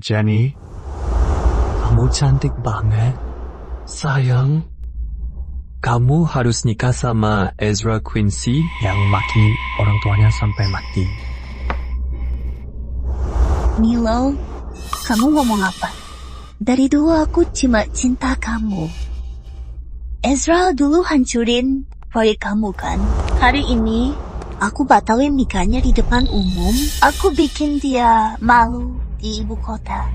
Jenny, kamu cantik banget. Sayang, kamu harus nikah sama Ezra Quincy yang maki orang tuanya sampai mati. Milo, kamu ngomong apa? Dari dulu aku cuma cinta kamu. Ezra dulu hancurin proyek kamu kan? Hari ini, aku batalin nikahnya di depan umum. Aku bikin dia malu di ibu kota.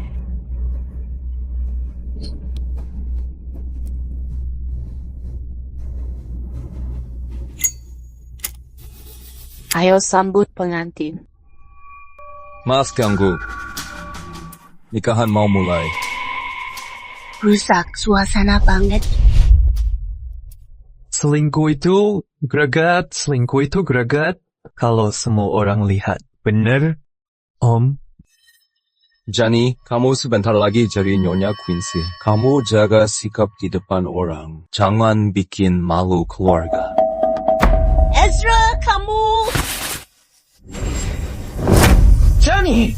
Ayo sambut pengantin. Mas ganggu. Nikahan mau mulai. Rusak suasana banget. Selingkuh itu greget kalau semua orang lihat. Bener, Om? Jenny, kamu sebentar lagi jadi Nyonya Quincy. Kamu jaga sikap di depan orang. Jangan bikin malu keluarga. Ezra, kamu... Jenny!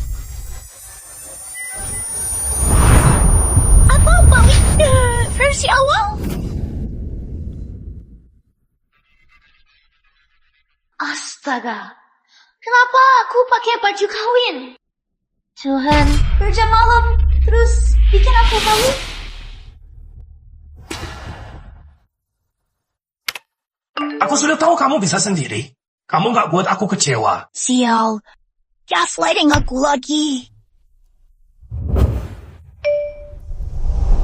Apa balik versi awal? Astaga, kenapa aku pakai baju kawin? Tuhan, kerja malam, terus bikin aku malu. Aku sudah tahu kamu bisa sendiri. Kamu gak buat aku kecewa. Sial, gaslighting aku lagi.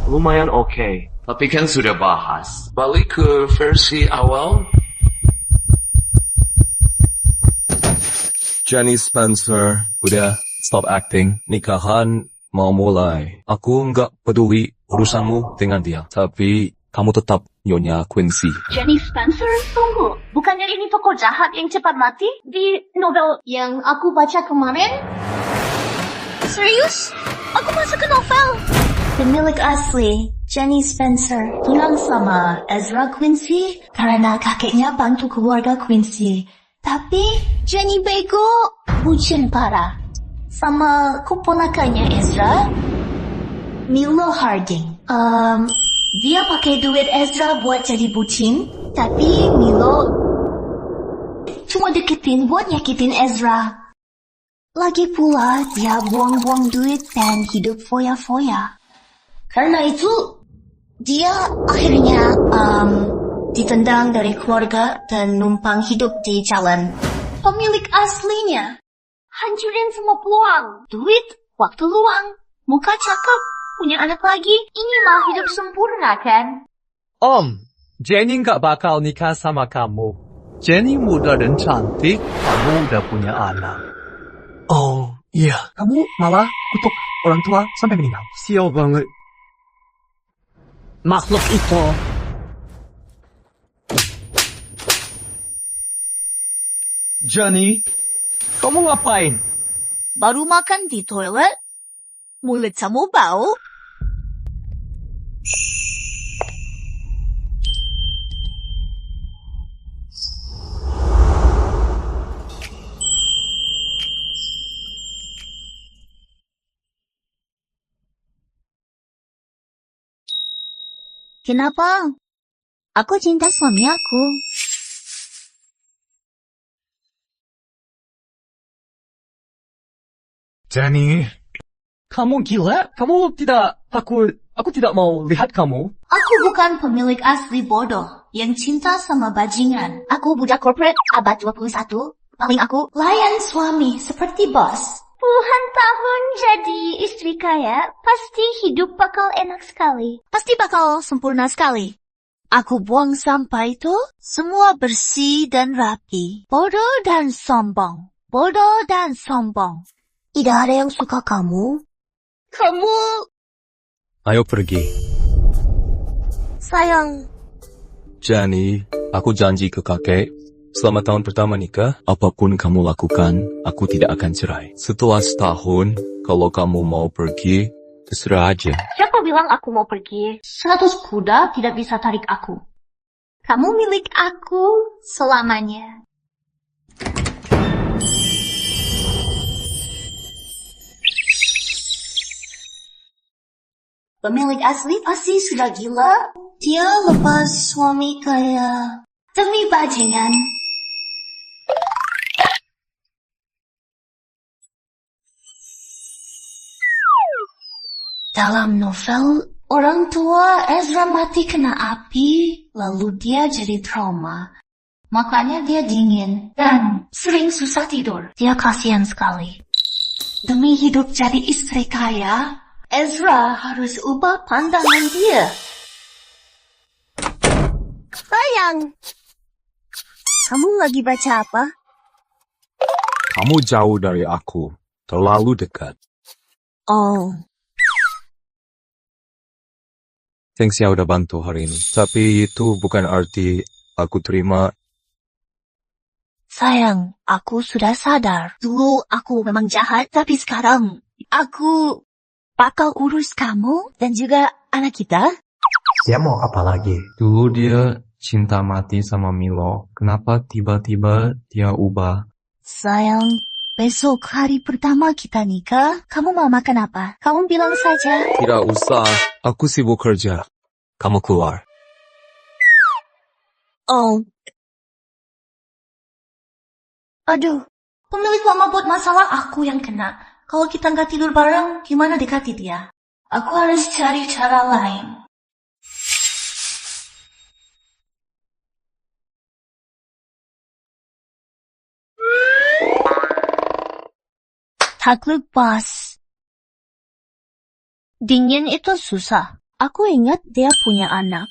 Lumayan oke, tapi kan sudah bahas. Balik ke versi awal. Jenny Spencer, udah stop acting. Nikahan mau mulai. Aku nggak peduli urusanmu dengan dia. Tapi kamu tetap Nyonya Quincy. Jenny Spencer, tunggu. Bukannya ini tokoh jahat yang cepat mati di novel yang aku baca kemarin? Serius? Aku masuk ke novel. Pemilik asli, Jenny Spencer, tunang sama Ezra Quincy karena kakeknya bantu keluarga Quincy. Tapi Jenny bego, bucin parah. Sama keponakannya Ezra, Milo Harding. Dia pakai duit Ezra buat jadi bucin, tapi Milo cuma deketin buat nyakitin Ezra. Lagi pula dia buang-buang duit dan hidup foya-foya. Karena itu, dia akhirnya ditendang dari keluarga dan numpang hidup di jalan. Pemilik aslinya hancurin semua peluang, duit, waktu luang, muka cakep, punya anak lagi. Ini mah hidup sempurna kan? Om, Jenny nggak bakal nikah sama kamu. Jenny muda dan cantik, kamu udah punya anak. Oh, iya. Kamu malah kutuk orang tua sampai meninggal. Sial banget. Makhluk itu. Jenny, kamu ngapain? Baru makan di toilet, mulut kamu bau. Kenapa? Aku cinta suami aku. Jenny, kamu gila? Kamu tidak takut? Aku tidak mau lihat kamu. Aku bukan pemilik asli bodoh yang cinta sama bajingan. Aku budak corporate abad 21. Paling aku layan suami seperti bos. Puluhan tahun jadi istri kaya, pasti hidup bakal enak sekali. Pasti bakal sempurna sekali. Aku buang sampah itu, semua bersih dan rapi. Bodoh dan sombong. Bodoh dan sombong. Tidak ada yang suka kamu. Kamu... Ayo pergi. Sayang. Jenny, aku janji ke kakek. Selama tahun pertama nikah, apapun kamu lakukan, aku tidak akan cerai. Setelah setahun, kalau kamu mau pergi, terserah aja. Siapa bilang aku mau pergi? 100 kuda tidak bisa tarik aku. Kamu milik aku selamanya. Pemilik asli pasti sudah gila. Dia lepas suami kaya demi bajingan. Dalam novel, orang tua Ezra mati kena api, lalu dia jadi trauma. Makanya dia dingin dan sering susah tidur. Dia kasihan sekali. Demi hidup jadi istri kaya, Ezra harus ubah pandangan dia. Sayang, kamu lagi baca apa? Kamu jauh dari aku. Terlalu dekat. Oh, Thanks ya udah bantu hari ini. Tapi itu bukan arti aku terima. sayang, aku sudah sadar. Dulu aku memang jahat, tapi sekarang aku bakal urus kamu dan juga anak kita. Dia mau apa lagi? Dulu dia cinta mati sama Milo. Kenapa tiba-tiba dia ubah? Sayang, besok hari pertama kita nikah, kamu mau makan apa? Kamu bilang saja. Tidak usah. Aku sibuk kerja. Kamu keluar. Oh. Aduh, pemilik lama buat masalah aku yang kena. Kalau kita nggak tidur bareng, gimana dekati dia? Aku harus cari cara lain. Takluk bos. Dingin itu susah. Aku ingat dia punya anak.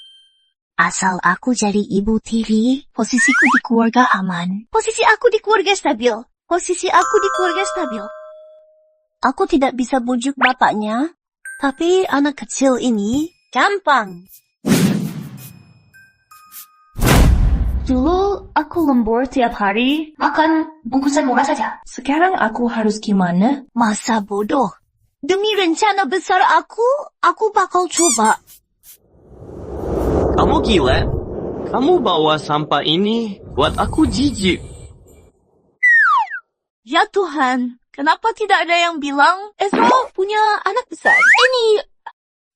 Asal aku jadi ibu tiri, posisiku di keluarga aman. Posisi aku di keluarga stabil. Posisi aku di keluarga stabil. Aku tidak bisa bujuk bapaknya, tapi anak kecil ini gampang. Dulu aku lembur tiap hari, makan bungkusan murah saja. Sekarang aku harus gimana? Masa bodoh. Demi rencana besar aku bakal coba. Kamu gila? Kamu bawa sampah ini buat aku jijik. Ya Tuhan, kenapa tidak ada yang bilang Ezra punya anak besar? Ini,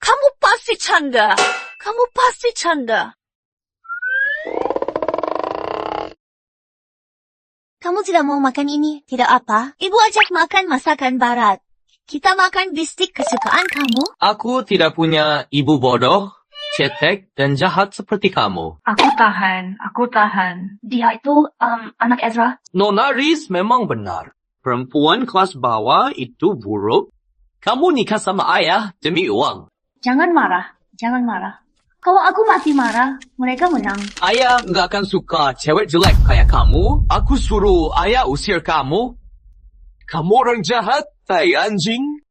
kamu pasti canda. Kamu pasti canda. Kamu tidak mau makan ini? Tidak apa. Ibu ajak makan masakan barat. Kita makan bistik kesukaan kamu. Aku tidak punya ibu bodoh, cetek, dan jahat seperti kamu. Aku tahan. Dia itu, anak Ezra. Nona Riz memang benar. Perempuan kelas bawah itu buruk. Kamu nikah sama ayah demi uang. Jangan marah. Kalau aku masih marah, mereka menang. Ayah nggak akan suka cewek jelek kayak kamu. Aku suruh ayah usir kamu. Kamu orang jahat, tai anjing.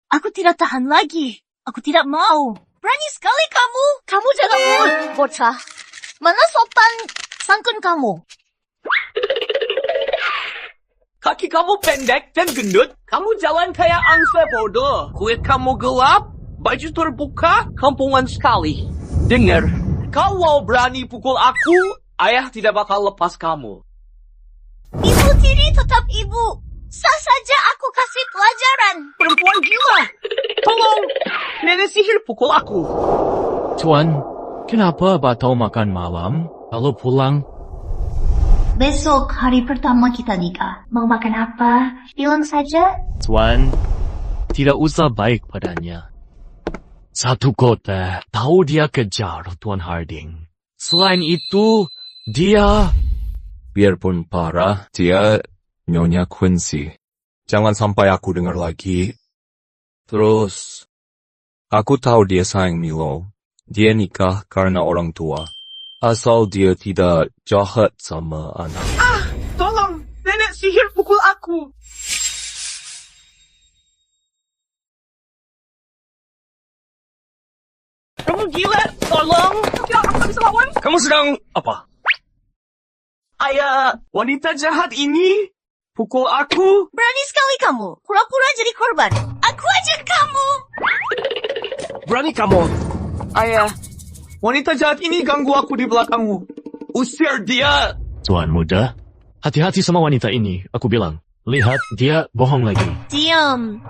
Aku tidak tahan lagi. Aku tidak mau. Berani sekali kamu. Kamu jangan mulut, bocah. Mana sopan sangkun kamu? Kaki kamu pendek dan gendut. Kamu jalan kayak angsa bodoh. Kulit kamu gelap, baju terbuka, kampungan sekali. Dengar, kalau berani pukul aku, ayah tidak bakal lepas kamu. Ibu tiri tetap ibu. Sah saja aku kasih pelajaran. Perempuan gila. Tolong, nenek sihir pukul aku. Tuan, kenapa batal makan malam? Lalu pulang? Besok hari pertama kita nikah. Mau makan apa? Bilang saja. Tuan, tidak usah baik padanya. Satu kota, tahu dia kejar Tuan Harding. Selain itu, dia... Biarpun parah, dia Nyonya Quincy. Jangan sampai aku dengar lagi. Terus, aku tahu dia sayang Milo. Dia nikah karena orang tua. Asal dia tidak jahat sama anak. Tolong, nenek sihir pukul aku. Kamu gila, tolong. Aku bisa lawan. Kamu sedang apa? Ayah, wanita jahat ini pukul aku. Berani sekali kamu. Pura-pura jadi korban. Aku ajak kamu. Berani kamu. Ayah, wanita jahat ini ganggu aku di belakangmu. Usir dia. Tuan muda, hati-hati sama wanita ini, aku bilang. Lihat, dia bohong lagi. Diam.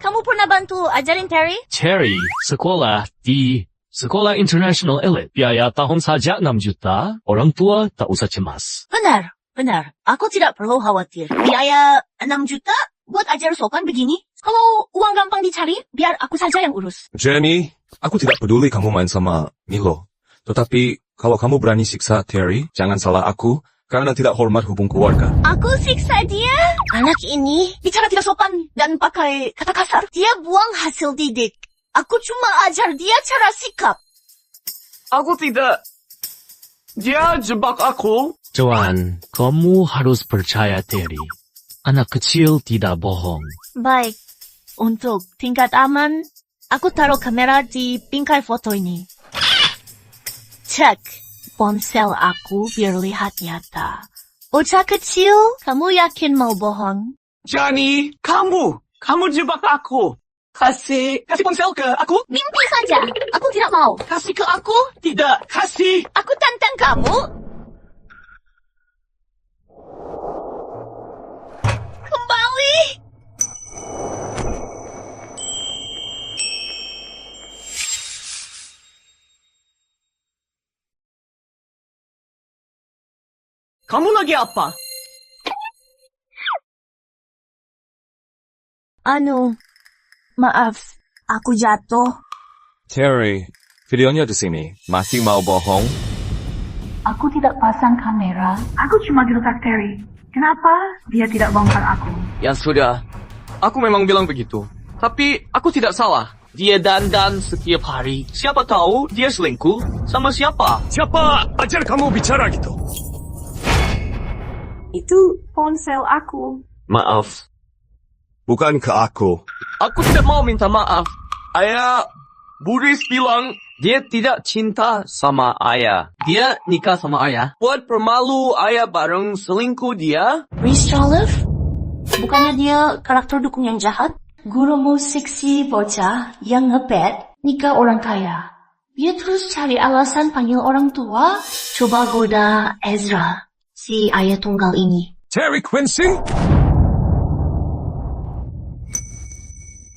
kamu pernah bantu ajarin Terry? Terry, sekolah di Sekolah International Elite. Biaya tahun saja 6 juta. Orang tua tak usah cemas. Benar. Aku tidak perlu khawatir. Biaya 6 juta buat ajar sopan begini? Kalau uang gampang dicari, biar aku saja yang urus. Jenny, aku tidak peduli kamu main sama Milo. Tetapi, kalau kamu berani siksa Terry, jangan salah aku, karena tidak hormat hubung keluarga. Aku siksa dia? Anak ini bicara tidak sopan dan pakai kata kasar. Dia buang hasil didik. Aku cuma ajar dia cara sikap. Aku tidak. Dia jebak aku. Tuan, kamu harus percaya Terry. Anak kecil tidak bohong. Baik. Untuk tingkat aman, aku taruh kamera di bingkai foto ini. Cek ponsel aku biar lihat nyata. Bocah kecil, kamu yakin mau bohong? Johnny, kamu jebak aku. Kasih ponsel ke aku? Mimpi saja. Aku tidak mau. Kasih ke aku? Tidak, kasih. Aku tantang kamu. Kembali. Kamu lagi apa? Maaf, aku jatuh. Terry, videonya di sini. Masih mau bohong? Aku tidak pasang kamera. Aku cuma gerutak Terry. Kenapa dia tidak bongkar aku? Ya sudah. Aku memang bilang begitu. Tapi aku tidak salah. Dia dandan setiap hari. Siapa tahu dia selingkuh sama siapa? Siapa ajar kamu bicara gitu? Itu ponsel aku. Maaf. Bukan ke aku. Aku tidak mau minta maaf. Ayah, Buris bilang dia tidak cinta sama ayah. Dia nikah sama ayah. Buat permalu ayah bareng selingkuh dia. Rhys Charlotte? Bukannya dia karakter dukung yang jahat? Guru musik si bocah yang ngebet nikah orang kaya. Dia terus cari alasan panggil orang tua. Coba goda Ezra, si ayah tunggal ini. Terry Quincy?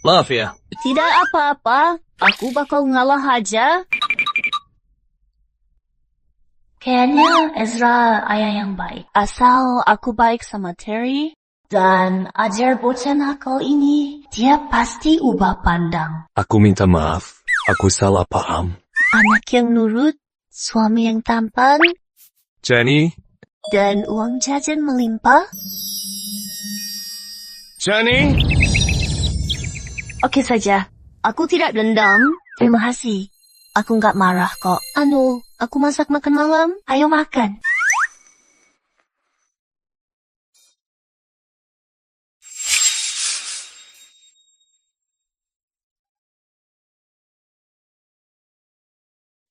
Maaf ya. Tidak apa-apa. Aku bakal ngalah aja. Kayaknya Ezra ayah yang baik. Asal aku baik sama Terry dan ajar bocah nakal ini, dia pasti ubah pandang. Aku minta maaf. Aku salah paham. Anak yang nurut, suami yang tampan, Jenny? dan uang jajan melimpah. Jenny? Oke saja. Aku tidak dendam. Terima kasih. Aku nggak marah kok. Aku masak makan malam. Ayo makan.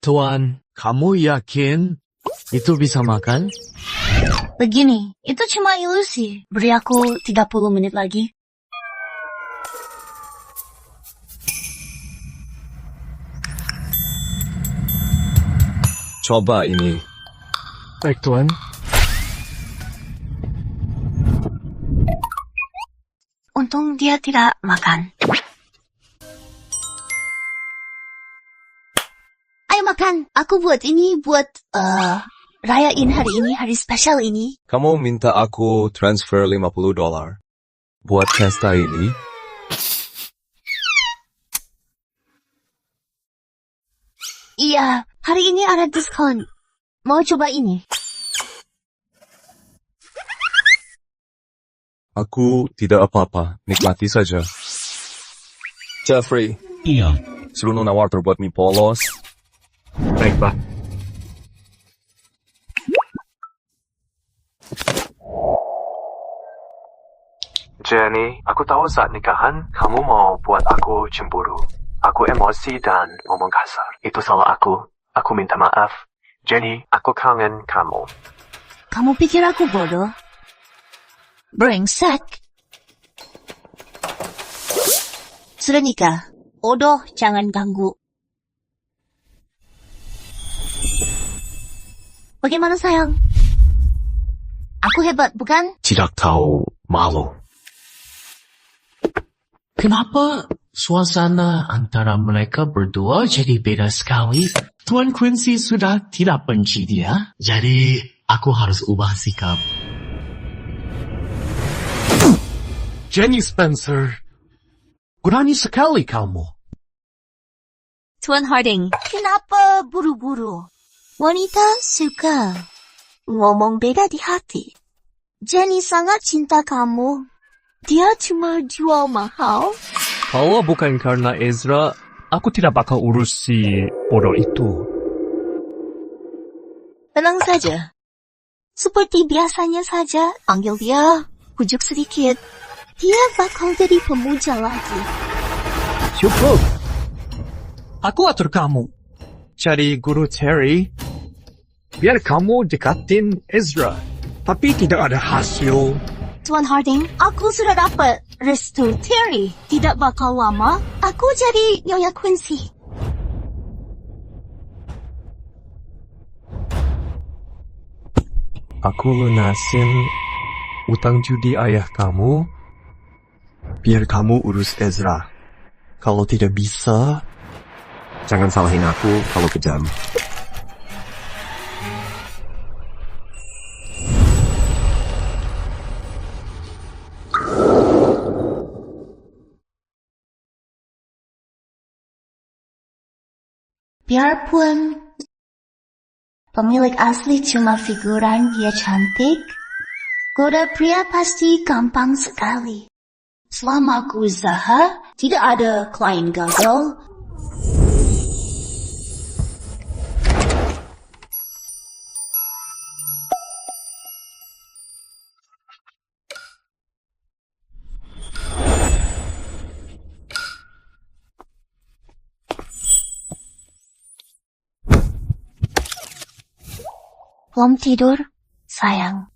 Tuan, kamu yakin itu bisa makan? Begini, itu cuma ilusi. Beri aku 30 menit lagi. Coba ini. Baik, Tuan. Untung dia tidak makan. Ayo makan. Aku buat ini buat rayain hari ini, hari spesial ini. Kamu minta aku transfer $50 buat pesta ini? Iya, hari ini ada diskon. Mau coba ini? Aku tidak apa-apa, nikmati saja. Jeffrey, Iya. suruh Nona Walter buat mie polos. Baik, Pak. Jenny, aku tahu saat nikahan, kamu mau buat aku cemburu. Aku emosi dan ngomong kasar. Itu salah aku. Aku minta maaf. Jenny, aku kangen kamu. Kamu pikir aku bodoh? Brengsek. Sudah nikah. Bodoh, jangan ganggu. Bagaimana sayang? Aku hebat, bukan? Tidak tahu malu. Kenapa suasana antara mereka berdua jadi beda sekali? Tuan Quincy sudah tidak benci dia, jadi aku harus ubah sikap. Jenny Spencer, berani sekali kamu. Tuan Harding, kenapa buru-buru? Wanita suka ngomong beda di hati. Jenny sangat cinta kamu. Dia cuma jual mahal. Kalau bukan karena Ezra, aku tidak bakal urus si bodoh itu. Tenang saja. Seperti biasanya saja, panggil dia, pujuk sedikit. Dia bakal jadi pemuja lagi. Cukup. Aku atur kamu. Jadi guru Terry, biar kamu dekatin Ezra. Tapi tidak ada hasil. Tuan Harding, aku sudah dapat restu Terry. Tidak bakal lama, aku jadi Nyonya Quincy. Aku lunasin utang judi ayah kamu. Biar kamu urus Ezra. Kalau tidak bisa, Jangan salahin aku kalau kejam. Biarpun pemilik asli cuma figuran dia cantik, goda pria pasti gampang sekali. Selama aku usaha, tidak ada klien gagal. Belum tidur, sayang.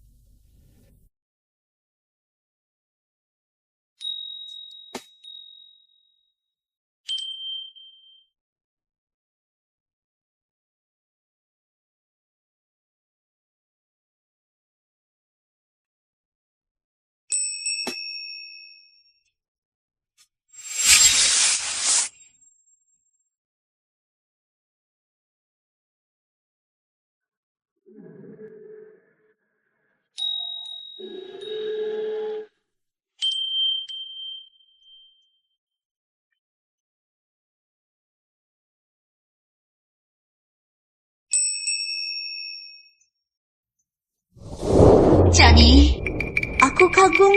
Jadi, aku kagum.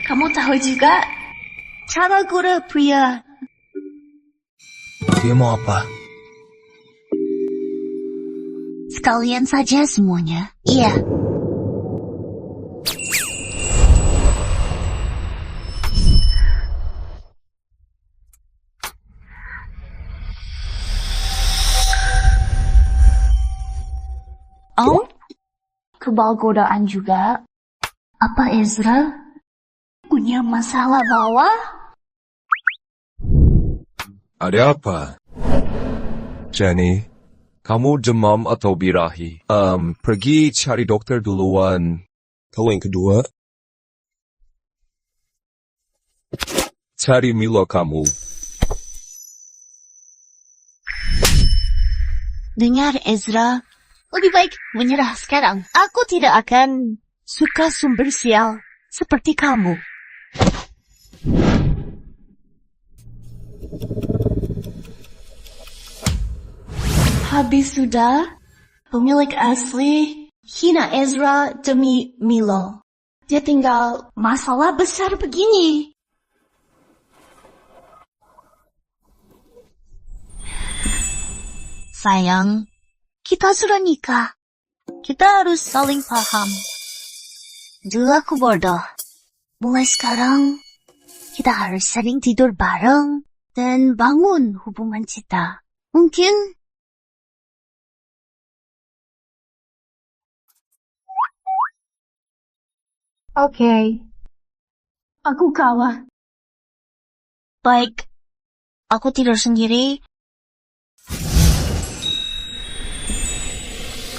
Kamu tahu juga cara goda pria. Dia mau apa? Sekalian saja semuanya. Iya. Oh? Kebal godaan juga. Apa Ezra punya masalah bawah? Ada apa? Jenny, kamu demam atau birahi? Pergi cari dokter duluan. Kalau yang kedua, cari Milo kamu. Dengar Ezra, lebih baik menyerah sekarang. Aku tidak akan suka sumber sial seperti kamu. Habis sudah, pemilik asli hina Ezra demi Milo. Dia tinggal masalah besar begini. Sayang, kita sudah nikah. Kita harus saling paham. Dulu aku bodoh. Mulai sekarang, kita harus sering tidur bareng dan bangun hubungan kita. Mungkin Oke. Aku kalah. Baik. Aku tidur sendiri.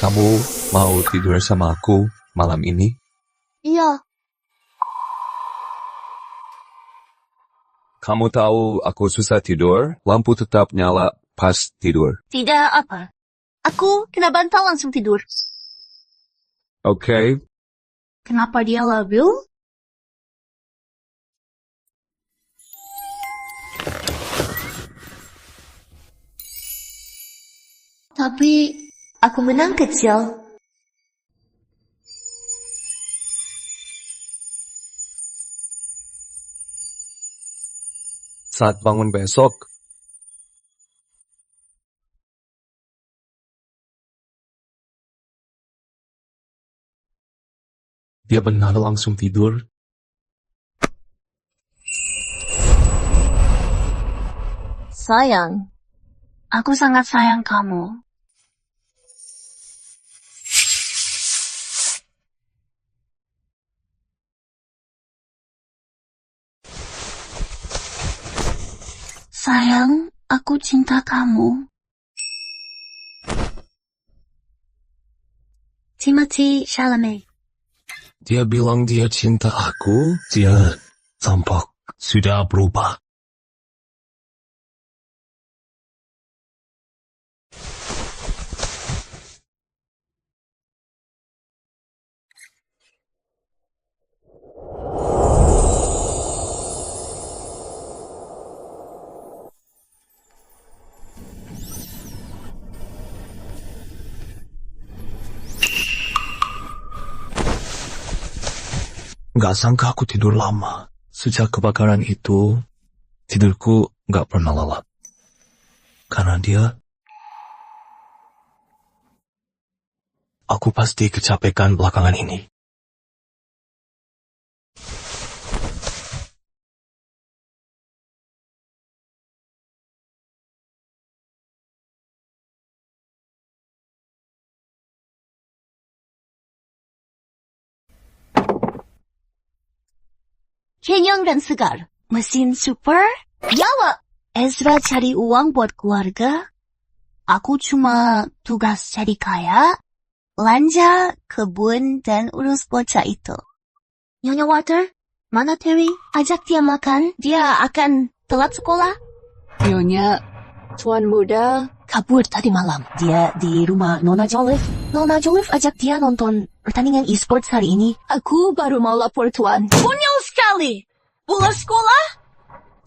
Kamu mau tidur sama aku malam ini? Iya. Kamu tahu aku susah tidur, lampu tetap nyala pas tidur. Tidak apa. Aku kena bantal langsung tidur. Oke, Kenapa dia labil? Tapi aku menang kecil. saat bangun besok, dia benar langsung tidur. Sayang, aku sangat sayang kamu. Sayang, aku cinta kamu. Timothy Chalamet. Dia bilang dia cinta aku, dia tampak sudah berubah. Gak sangka aku tidur lama. Sejak kebakaran itu, tidurku gak pernah lelap. Karena dia, aku pasti kecapekan belakangan ini. Kenyang dan segar. Mesin super? Yawa! Ezra cari uang buat keluarga. Aku cuma tugas cari kaya, belanja, kebun, dan urus bocah itu. Nyonya Water, mana Terry? Ajak dia makan, dia akan telat sekolah. Nyonya, Tuan Muda Kabur tadi malam. Dia di rumah Nona Joliffe. Nona Joliffe ajak dia nonton pertandingan e-sports hari ini. Aku baru mau lapor Tuan. Konyol sekali! Bolos sekolah?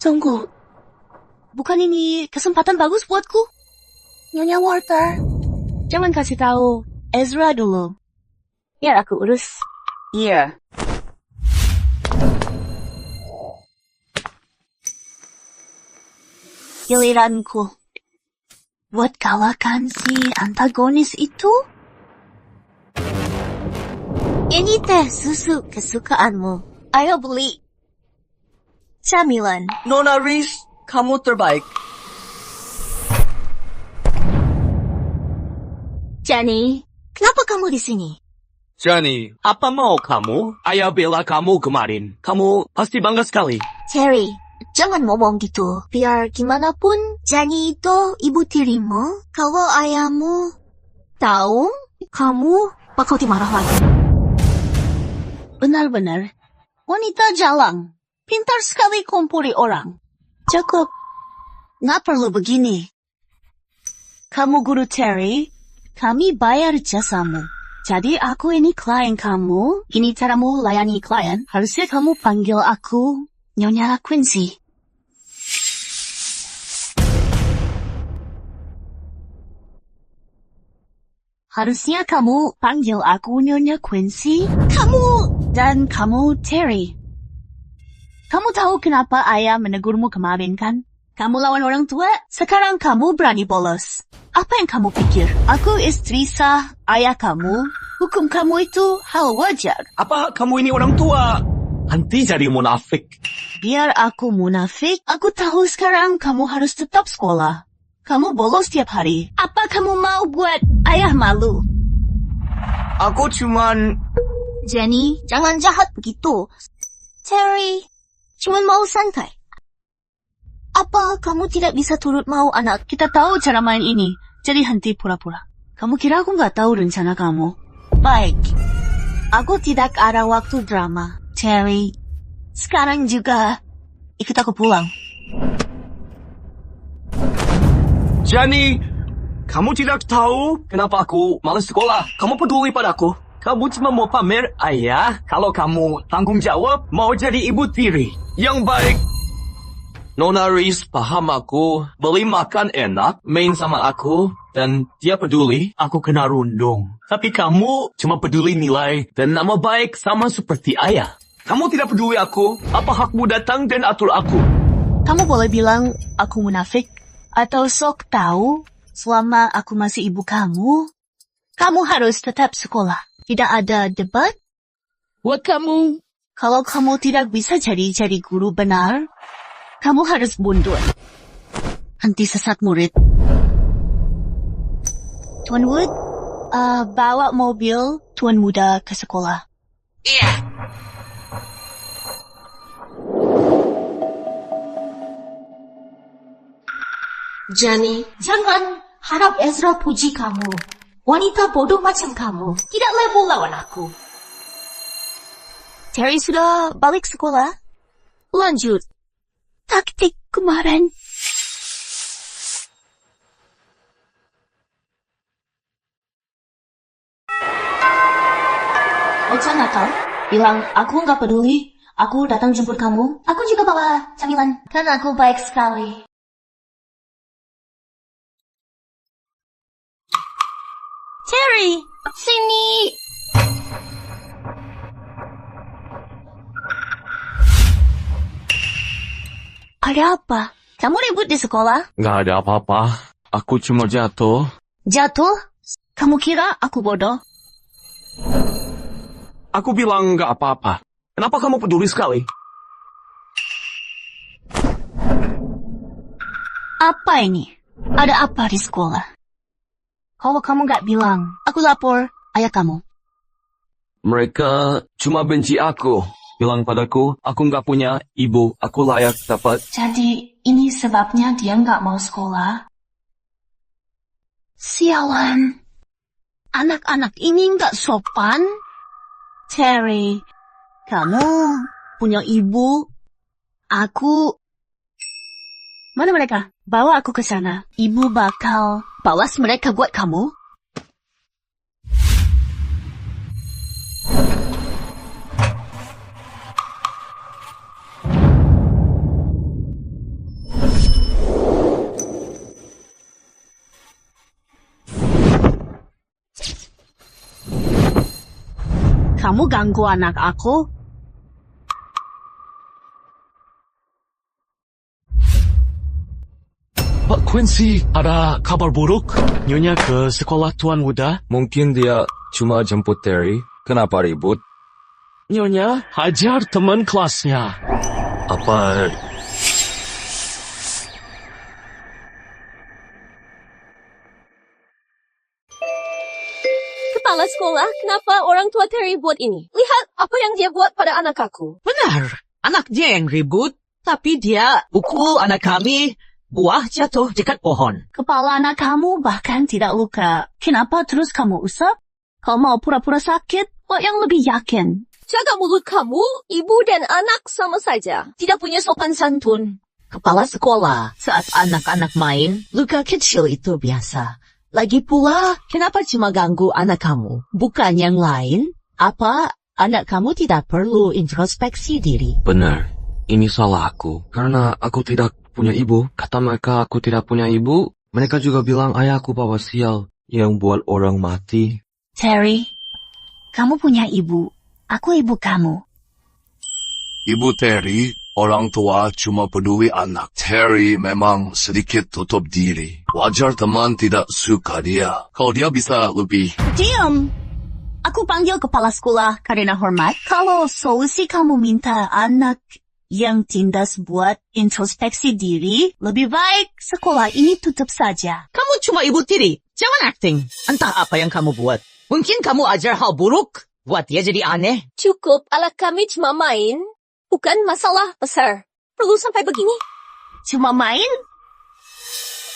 Tunggu. Bukan ini kesempatan bagus buatku? Nyonya Water, jangan kasih tahu Ezra dulu. Biar aku urus. Iya. Giliranku. Buat kalahkan si antagonis itu? Ini teh susu kesukaanmu. Ayo beli. Camilan. Nona Riz, kamu terbaik. Jenny, kenapa kamu di sini? Jenny, apa mau kamu? Ayah bela kamu kemarin. Kamu pasti bangga sekali. Terry, jangan ngomong gitu. Biar gimana pun, Jenny itu ibu tirimu. Kalau ayahmu tahu, kamu bakal dimarah lagi. Benar-benar, wanita jalang. Pintar sekali kumpuli orang. Cukup. Nggak perlu begini. Kamu guru Terry, kami bayar jasamu. Jadi aku ini klien kamu. Ini caramu layani klien. Harusnya kamu panggil aku Nyonya Quincy. Harusnya kamu panggil aku Nyonya Quincy. Kamu dan kamu Terry. Kamu tahu kenapa ayah menegurmu kemarin kan? Kamu lawan orang tua, sekarang kamu berani bolos. Apa yang kamu pikir? Aku istri sah ayah kamu. Hukum kamu itu hal wajar. Apa kamu ini orang tua? Nanti jadi munafik. Biar aku munafik, aku tahu sekarang kamu harus tetap sekolah. Kamu bolos tiap hari. Apa kamu mau buat ayah malu? Aku cuman... Jenny, jangan jahat begitu. Terry, cuman mau santai. Apa kamu tidak bisa turut mau anak? Kita tahu cara main ini, jadi henti pura-pura. Kamu kira aku nggak tahu rencana kamu? Baik, aku tidak ada waktu drama. Terry, sekarang juga ikut aku pulang. Jenny, kamu tidak tahu kenapa aku malas sekolah. Kamu peduli padaku. Kamu cuma mau pamer ayah kalau kamu tanggung jawab mau jadi ibu tiri yang baik. Nona Riz paham aku, beli makan enak, main sama aku, dan dia peduli. Aku kena rundung. Tapi kamu cuma peduli nilai dan nama baik sama seperti ayah. Kamu tidak peduli aku. Apa hakmu datang dan atur aku? Kamu boleh bilang aku munafik, atau sok tahu selama aku masih ibu kamu, kamu harus tetap sekolah. Tidak ada debat. Buat kamu. Kalau kamu tidak bisa jadi guru benar, kamu harus mundur. Henti sesat murid. Tuan Wood, bawa mobil Tuan Muda ke sekolah. Iya. Jenny, jangan harap Ezra puji kamu. Wanita bodoh macam kamu tidak level lawan aku. Terry sudah balik sekolah? Lanjut. Taktik kemarin. Ocha Natal bilang aku nggak peduli. Aku datang jemput kamu. Aku juga bawa camilan. Kan aku baik sekali. Terry, sini. Ada apa? Kamu ribut di sekolah? Nggak ada apa-apa. Aku cuma jatuh. Jatuh? Kamu kira aku bodoh? Aku bilang nggak apa-apa. Kenapa kamu peduli sekali? Apa ini? Ada apa di sekolah? Kalau kamu nggak bilang, aku lapor ayah kamu. Mereka cuma benci aku. Bilang padaku, aku nggak punya ibu. Aku layak dapat. Jadi, ini sebabnya dia nggak mau sekolah? Sialan. Anak-anak ini nggak sopan. Terry, kamu punya ibu. Aku... Mana mereka? Bawa aku ke sana. Ibu bakal balas mereka buat kamu. Kamu ganggu anak aku? Pak Quincy, ada kabar buruk? Nyonya ke sekolah Tuan Muda? Mungkin dia cuma jemput Terry. Kenapa ribut? Nyonya, hajar teman kelasnya. Apa... Kepala sekolah, kenapa orang tua Terry buat ini? Lihat apa yang dia buat pada anak aku. Benar, anak dia yang ribut, tapi dia pukul anak kami, buah jatuh dekat pohon. Kepala anak kamu bahkan tidak luka. Kenapa terus kamu usap? Kalau mau pura-pura sakit, buat yang lebih yakin. Jaga mulut kamu, ibu dan anak sama saja. Tidak punya sopan santun. Kepala sekolah, saat anak-anak main, luka kecil itu biasa. Lagi pula, kenapa cuma ganggu anak kamu? Bukan yang lain? Apa anak kamu tidak perlu introspeksi diri? Benar, ini salah aku. Karena aku tidak punya ibu. Kata mereka aku tidak punya ibu. Mereka juga bilang ayahku bawa sial yang buat orang mati. Terry, kamu punya ibu. Aku ibu kamu. Ibu Terry, orang tua cuma peduli anak. Terry memang sedikit tutup diri. Wajar teman tidak suka dia. Kalau dia bisa lebih... Diam! Aku panggil kepala sekolah karena hormat. Kalau solusi kamu minta anak yang tindas buat introspeksi diri, lebih baik sekolah ini tutup saja. Kamu cuma ibu tiri. Jangan acting. Entah apa yang kamu buat. Mungkin kamu ajar hal buruk. Buat dia jadi aneh. Cukup, anak kami cuma main. Bukan masalah besar. Perlu sampai begini. Cuma main?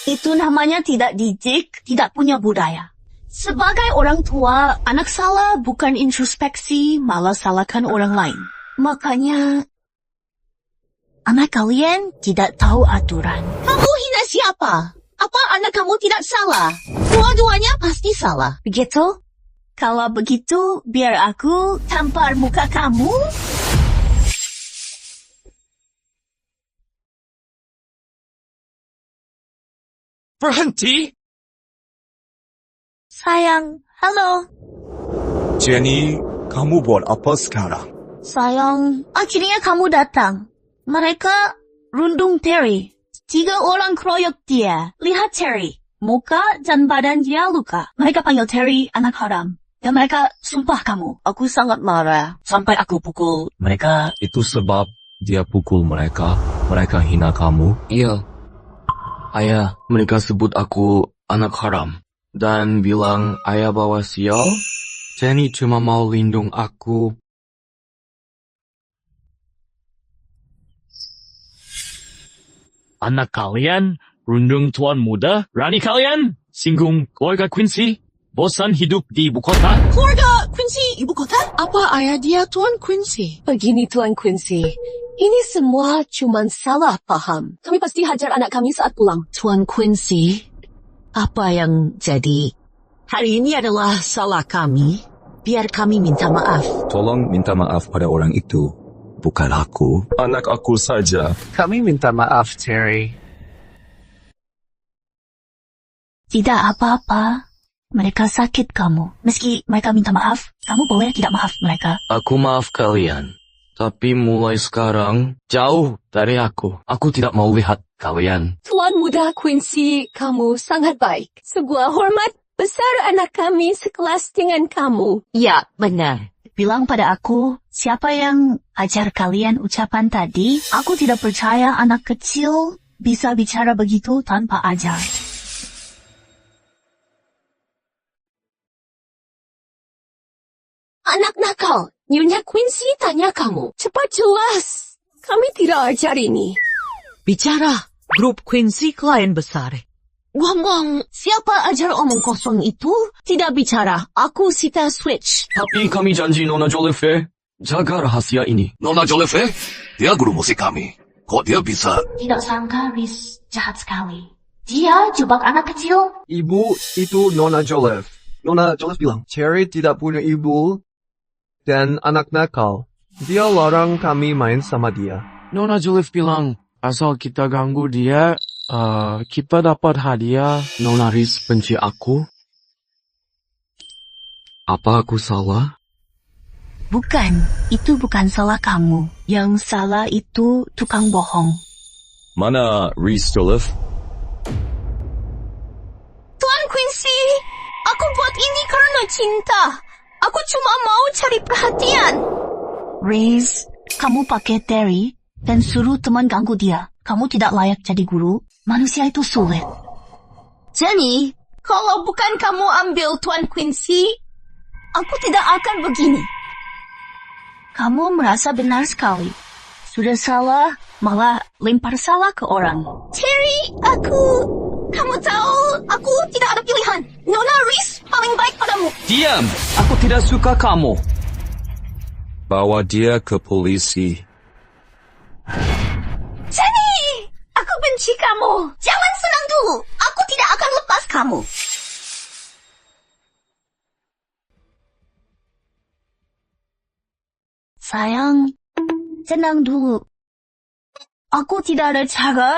Itu namanya tidak didik, tidak punya budaya. Sebagai orang tua, anak salah bukan introspeksi, malah salahkan orang lain. Makanya, anak kalian tidak tahu aturan. Kamu hina siapa? Apa anak kamu tidak salah? Dua-duanya pasti salah. Begitu? Kalau begitu, biar aku tampar muka kamu. Berhenti! Sayang, halo. Jenny, kamu buat apa sekarang? Sayang, akhirnya kamu datang. Mereka rundung Terry. 3 orang keroyok dia. Lihat Terry. Muka dan badan dia luka. Mereka panggil Terry anak haram. Dan mereka sumpah kamu. Aku sangat marah. Sampai aku pukul mereka. Itu sebab dia pukul mereka. Mereka hina kamu. Iya. Ayah, mereka sebut aku anak haram. Dan bilang ayah bawa sial. Jenny cuma mau lindung aku. Anak kalian, rundung tuan muda, rani kalian, singgung keluarga Quincy, bosan hidup di ibu kota. Keluarga Quincy, ibu kota? Apa ayah dia Tuan Quincy? Begini Tuan Quincy, ini semua cuma salah paham. Kami pasti hajar anak kami saat pulang. Tuan Quincy, apa yang jadi? Hari ini adalah salah kami. Biar kami minta maaf. Tolong minta maaf pada orang itu. Bukan aku. Anak aku saja. Kami minta maaf, Terry. Tidak apa-apa. Mereka sakit kamu. Meski mereka minta maaf, kamu boleh tidak maaf mereka. Aku maaf kalian. Tapi mulai sekarang, jauh dari aku. Aku tidak mau lihat kalian. Tuan muda Quincy, kamu sangat baik. Sebuah hormat besar anak kami sekelas dengan kamu. Ya, benar. Bilang pada aku, siapa yang ajar kalian ucapan tadi? Aku tidak percaya anak kecil bisa bicara begitu tanpa ajar. Anak nakal, Nyonya Quincy tanya kamu. Cepat jelas. Kami tidak ajar ini. Bicara, grup Quincy klien besar. Ngomong, siapa ajar omong kosong itu? Tidak bicara, aku Sita Switch. Tapi kami janji Nona Joliffe, jaga rahasia ini. Nona Joliffe, dia guru musik kami. Kok dia bisa? Tidak sangka Riz jahat sekali. Dia jebak anak kecil. Ibu itu Nona Joliffe. Nona Joliffe bilang, Terry tidak punya ibu dan anak nakal. Dia larang kami main sama dia. Nona Joliffe bilang, asal kita ganggu dia, kita dapat hadiah. Nona Riz benci aku. Apa aku salah? Bukan, itu bukan salah kamu. Yang salah itu tukang bohong. Mana Riz Joliffe? Tuan Quincy, aku buat ini karena cinta. Aku cuma mau cari perhatian. Riz, kamu pakai Terry dan suruh teman ganggu dia. Kamu tidak layak jadi guru. Manusia itu sulit. Jenny, kalau bukan kamu ambil Tuan Quincy, aku tidak akan begini. Kamu merasa benar sekali. Sudah salah, malah lempar salah ke orang. Terry, kamu tahu, aku tidak ada pilihan. Nona Riz paling baik padamu. Diam! Aku tidak suka kamu. Bawa dia ke polisi. Jenny, aku benci kamu. Jangan senang dulu. Aku tidak akan lepas kamu. Sayang, tenang dulu. Aku tidak ada cara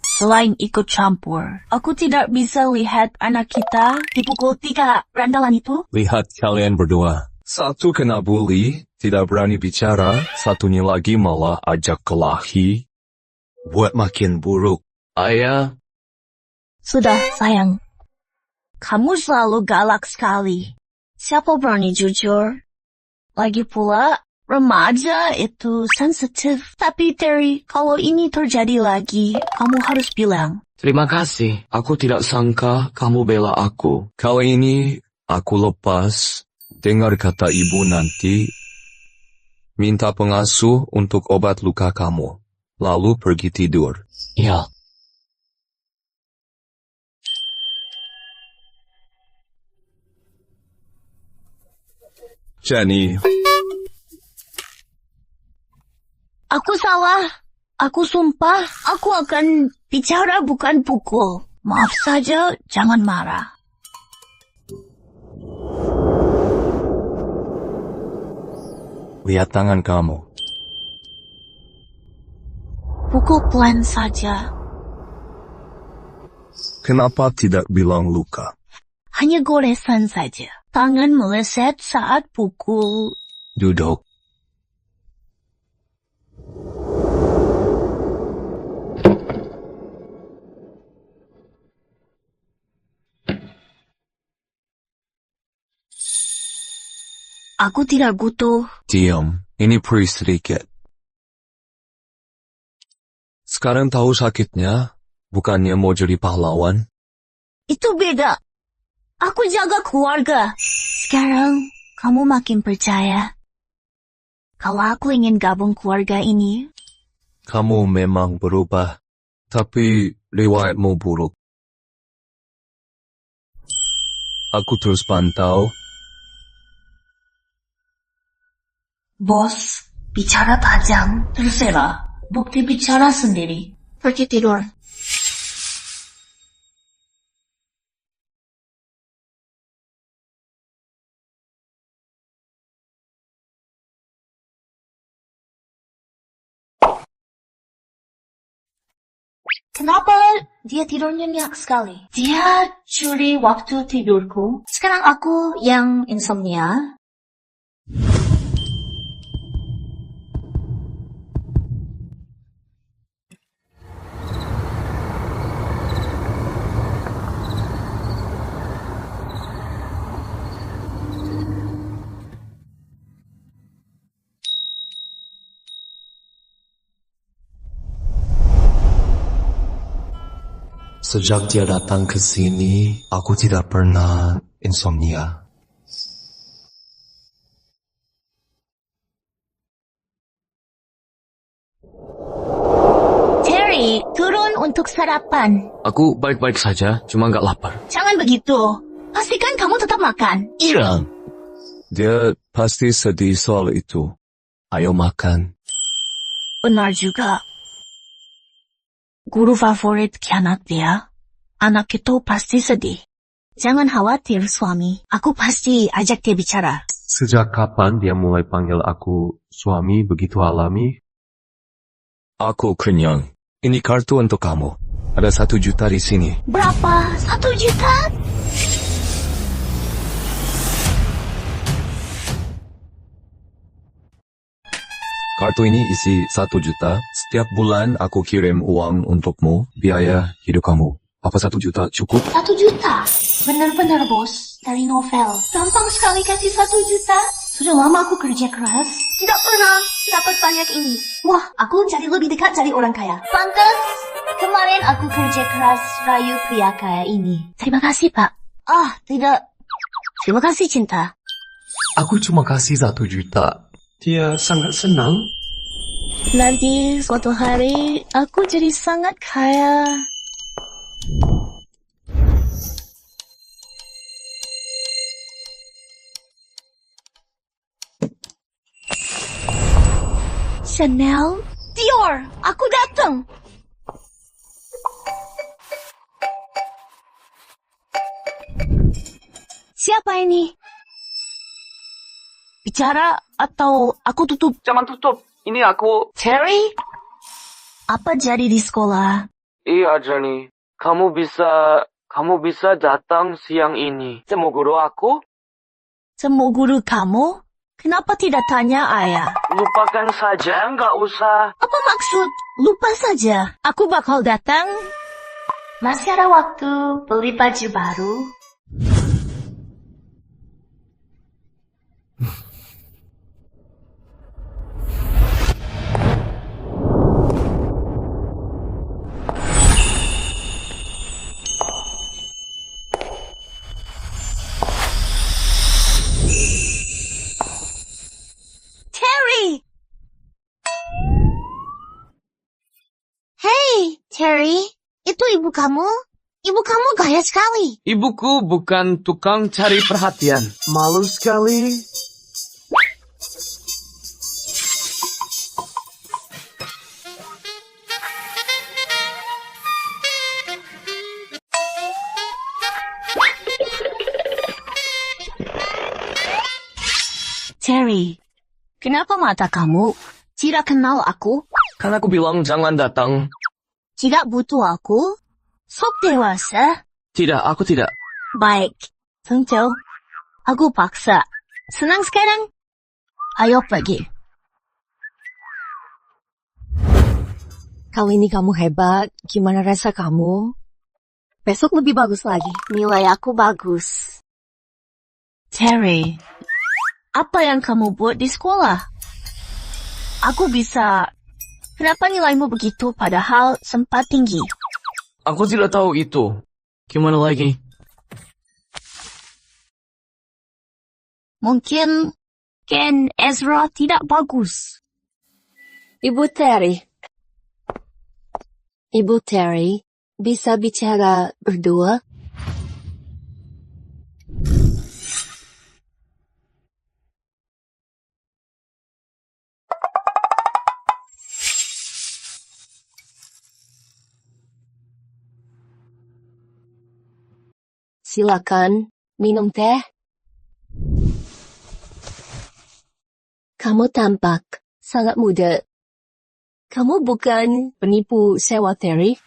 selain ikut campur. Aku tidak bisa lihat anak kita dipukul 3 randalan itu. Lihat kalian berdua. Satu kena bully, tidak berani bicara. Satunya lagi malah ajak kelahi. Buat makin buruk. Ayah, Sudah, sayang. Kamu selalu galak sekali. Siapa berani jujur? Lagi pula, remaja itu sensitif. Tapi Terry, kalau ini terjadi lagi, kamu harus bilang. terima kasih. Aku tidak sangka kamu bela aku. Kali ini aku lepas. Dengar kata ibu nanti. Minta pengasuh untuk obat luka kamu. Lalu pergi tidur. Ya. Jenny, Aku salah. Aku sumpah, aku akan bicara bukan pukul. Maaf saja, jangan marah. Lihat tangan kamu. Pukul pelan saja. Kenapa tidak bilang luka? Hanya goresan saja. Tangan meleset saat pukul. Duduk. Aku tidak butuh. Diam. Ini perih sedikit. Sekarang tahu sakitnya? Bukannya mau jadi pahlawan? Itu beda. Aku jaga keluarga. Sekarang, kamu makin percaya. Kalau aku ingin gabung keluarga ini, Kamu memang berubah. Tapi riwayatmu buruk. Aku terus pantau. bos, bicara tajam, terserah. Bukti bicara sendiri. Pergi tidur. Kenapa dia tidur nyenyak sekali? Dia curi waktu tidurku. Sekarang aku yang insomnia. Sejak dia datang ke sini, aku tidak pernah insomnia. Terry, turun untuk sarapan. Aku baik-baik saja, cuma nggak lapar. Jangan begitu. Pastikan kamu tetap makan. Iya. Dia pasti sedih soal itu. Ayo makan. Benar juga. Guru favorit kianak dia. Anak itu pasti sedih. Jangan khawatir, suami. Aku pasti ajak dia bicara. Sejak kapan dia mulai panggil aku suami begitu alami? Aku kenyang. Ini kartu untuk kamu. Ada 1 juta di sini. Berapa? 1 juta? Kartu ini isi 1 juta. Setiap bulan aku kirim uang untukmu, biaya hidup kamu. Apa 1 juta cukup? 1 juta? Benar-benar, bos. Dari novel. Gampang sekali kasih 1 juta. Sudah lama aku kerja keras. Tidak pernah dapat banyak ini. Wah, aku jadi lebih dekat dari orang kaya. Pantas, kemarin aku kerja keras rayu pria kaya ini. Terima kasih, Pak. Ah, tidak. Terima kasih, cinta. Aku cuma kasih 1 juta. Dia sangat senang. Nanti suatu hari aku jadi sangat kaya. Chanel, Dior, aku datang. Siapa ini? Bicara atau aku tutup? Jangan tutup. Ini aku. Terry? Apa jadi di sekolah? Iya, Jenny. Kamu bisa datang siang ini. Temu guru aku? Temu guru kamu? Kenapa tidak tanya ayah? Lupakan saja, nggak usah. Apa maksud? Lupa saja. Aku bakal datang. Masih ada waktu beli baju baru. Terry! Hey, Terry. Itu ibu kamu? Ibu kamu gaya sekali. Ibuku bukan tukang cari perhatian. Malu sekali. Terry, kenapa mata kamu tidak kenal aku? Kan aku bilang jangan datang. Tidak butuh aku? Sok dewasa? Tidak, aku tidak. Baik, tentu. Aku paksa. Senang sekarang? Ayo pergi. Kali ini kamu hebat. Gimana rasa kamu? Besok lebih bagus lagi. Nilai aku bagus. Terry, apa yang kamu buat di sekolah? Aku bisa. Kenapa nilaimu begitu padahal sempat tinggi? Aku tidak tahu itu. Gimana lagi? Mungkin Ken Ezra tidak bagus. Ibu Terry, bisa bicara berdua? Silakan, minum teh. Kamu tampak sangat muda. Kamu bukan penipu sewa Terry?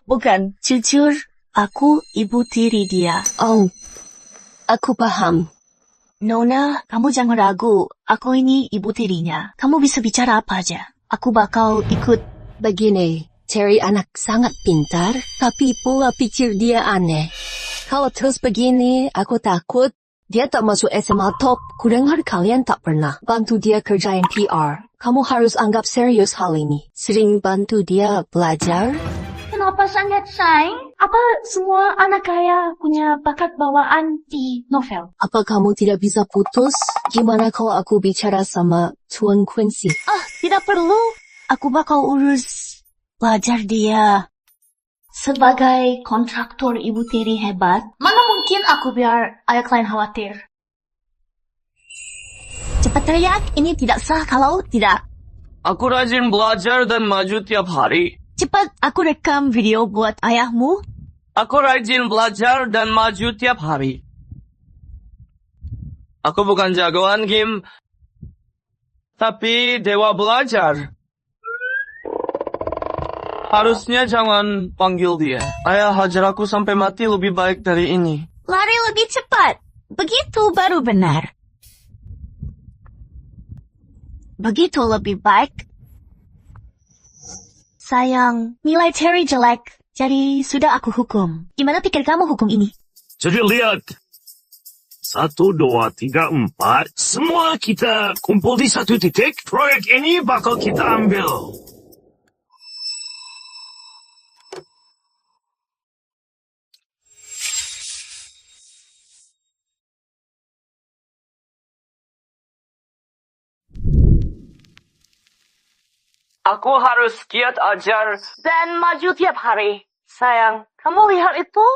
Bukan. Jujur, aku ibu tiri dia. Oh, aku paham. Nona, kamu jangan ragu. Aku ini ibu tirinya. Kamu bisa bicara apa aja. Aku bakal ikut. Begini, Terry anak sangat pintar, tapi pola pikir dia aneh. Kalau terus begini, aku takut dia tak masuk SMA top. Kudengar kalian tak pernah bantu dia kerjain PR. Kamu harus anggap serius hal ini. Sering bantu dia belajar. Kenapa sangat sayang? Apa semua anak kaya punya bakat bawaan di novel? Apa kamu tidak bisa putus? Gimana kalau aku bicara sama Tuan Quincy? Tidak perlu. Aku bakal urus belajar dia. Sebagai kontraktor ibu tiri hebat, mana mungkin aku biar ayah klien khawatir. Cepat teriak, ini tidak sah kalau tidak. Aku rajin belajar dan maju tiap hari. Cepat, aku rekam video buat ayahmu. Aku rajin belajar dan maju tiap hari. Aku bukan jagoan game, tapi dewa belajar. Harusnya jangan panggil dia. Ayah hajar aku sampai mati lebih baik dari ini. Lari lebih cepat. Begitu baru benar. Begitu lebih baik. Sayang, nilai Terry jelek. Jadi sudah aku hukum. Gimana pikir kamu hukum ini? Jadi lihat. 1, 2, 3, 4. Semua kita kumpul di satu titik. Proyek ini bakal kita ambil. Aku harus giat ajar dan maju tiap hari. Sayang, kamu lihat itu?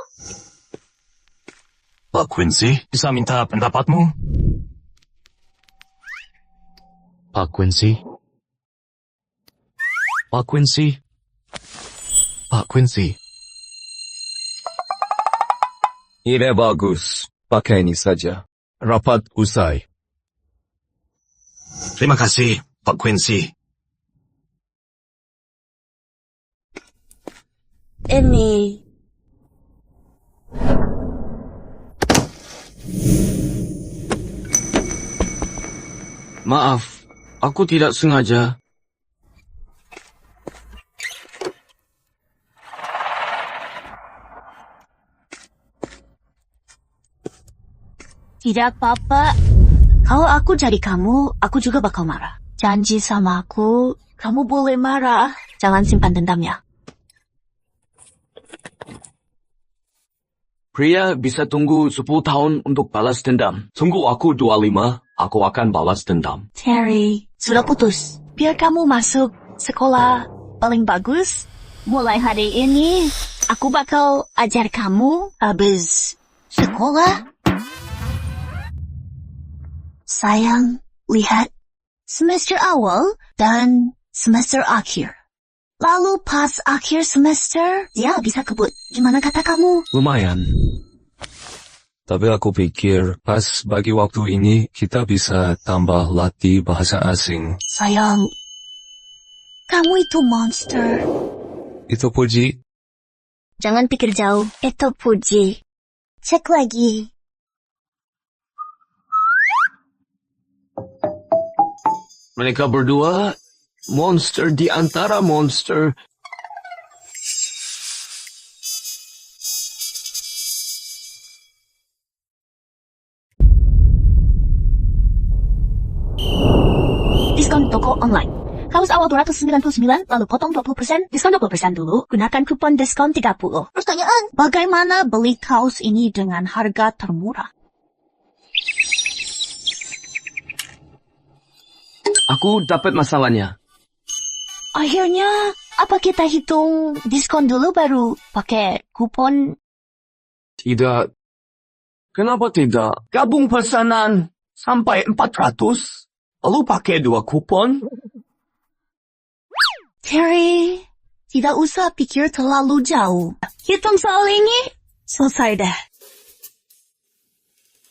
Pak Quincy, bisa minta pendapatmu? Pak Quincy? Pak Quincy? Pak Quincy? Ini bagus. Pakai ini saja. Rapat usai. Terima kasih, Pak Quincy. Ini. Maaf, aku tidak sengaja. Tidak apa-apa. Kalau aku jadi kamu, aku juga bakal marah. Janji sama aku, kamu boleh marah. Jangan simpan dendamnya. Pria bisa tunggu 10 tahun untuk balas dendam. Tunggu aku 25, aku akan balas dendam. Terry, sudah putus. Biar kamu masuk sekolah paling bagus. Mulai hari ini, aku bakal ajar kamu habis sekolah. Sayang, lihat. Semester awal dan semester akhir. Lalu pas akhir semester, dia bisa kebut. Gimana kata kamu? Lumayan. Tapi aku pikir pas bagi waktu ini kita bisa tambah latih bahasa asing. Sayang, kamu itu monster. Itu Puji. Jangan pikir jauh. Itu Puji. Cek lagi. Mereka berdua monster di antara monster. Diskon toko online. Kaos awal 299, lalu potong 20%, diskon 20% dulu, gunakan kupon diskon 30. Pertanyaan, Bagaimana beli kaos ini dengan harga termurah? Aku dapat masalahnya. Akhirnya, apa kita hitung diskon dulu baru pakai kupon? Tidak. Kenapa tidak? Gabung pesanan sampai 400. Lalu pakai 2 kupon. Terry, tidak usah pikir terlalu jauh. Hitung soal ini, selesai deh.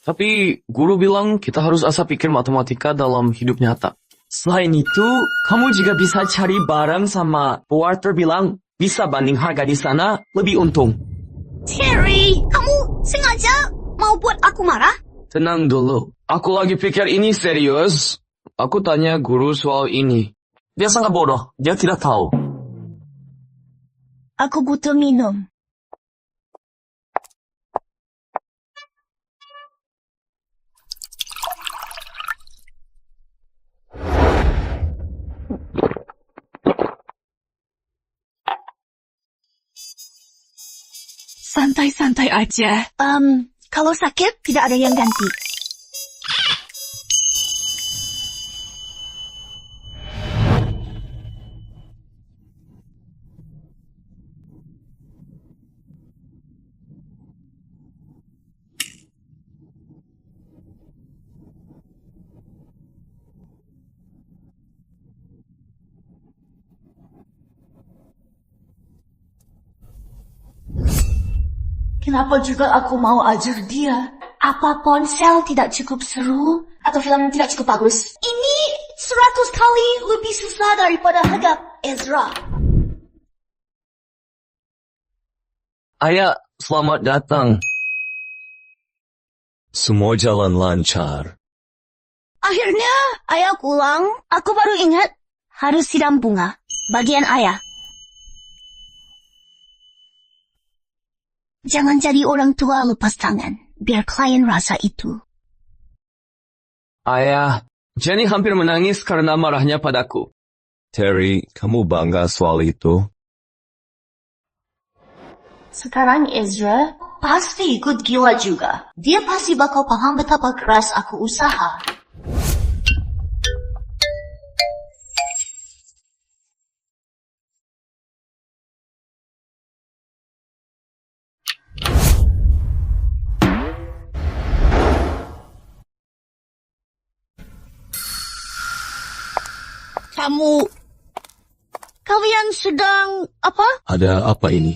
Tapi guru bilang kita harus asal pikir matematika dalam hidup nyata. Selain itu, kamu juga bisa cari barang sama pewarta bilang bisa banding harga di sana lebih untung. Terry, kamu sengaja mau buat aku marah? Tenang dulu. Aku lagi pikir ini serius. Aku tanya guru soal ini. Dia sangat bodoh. Dia tidak tahu. Aku butuh minum. Santai-santai aja. Kalau sakit, tidak ada yang ganti. Kenapa juga aku mau ajar dia? Apa ponsel tidak cukup seru? Atau film tidak cukup bagus? Ini 100 kali lebih susah daripada hadap Ezra. Ayah, selamat datang. Semua jalan lancar. Akhirnya, ayah pulang. Aku baru ingat, harus siram bunga. Bagian ayah. Jangan jadi orang tua lepas tangan. Biar klien rasa itu. Ayah, Jenny hampir menangis karena marahnya padaku. Terry, kamu bangga soal itu? Sekarang Ezra pasti ikut gila juga. Dia pasti bakal paham betapa keras aku usaha. Kalian sedang apa? Ada apa ini?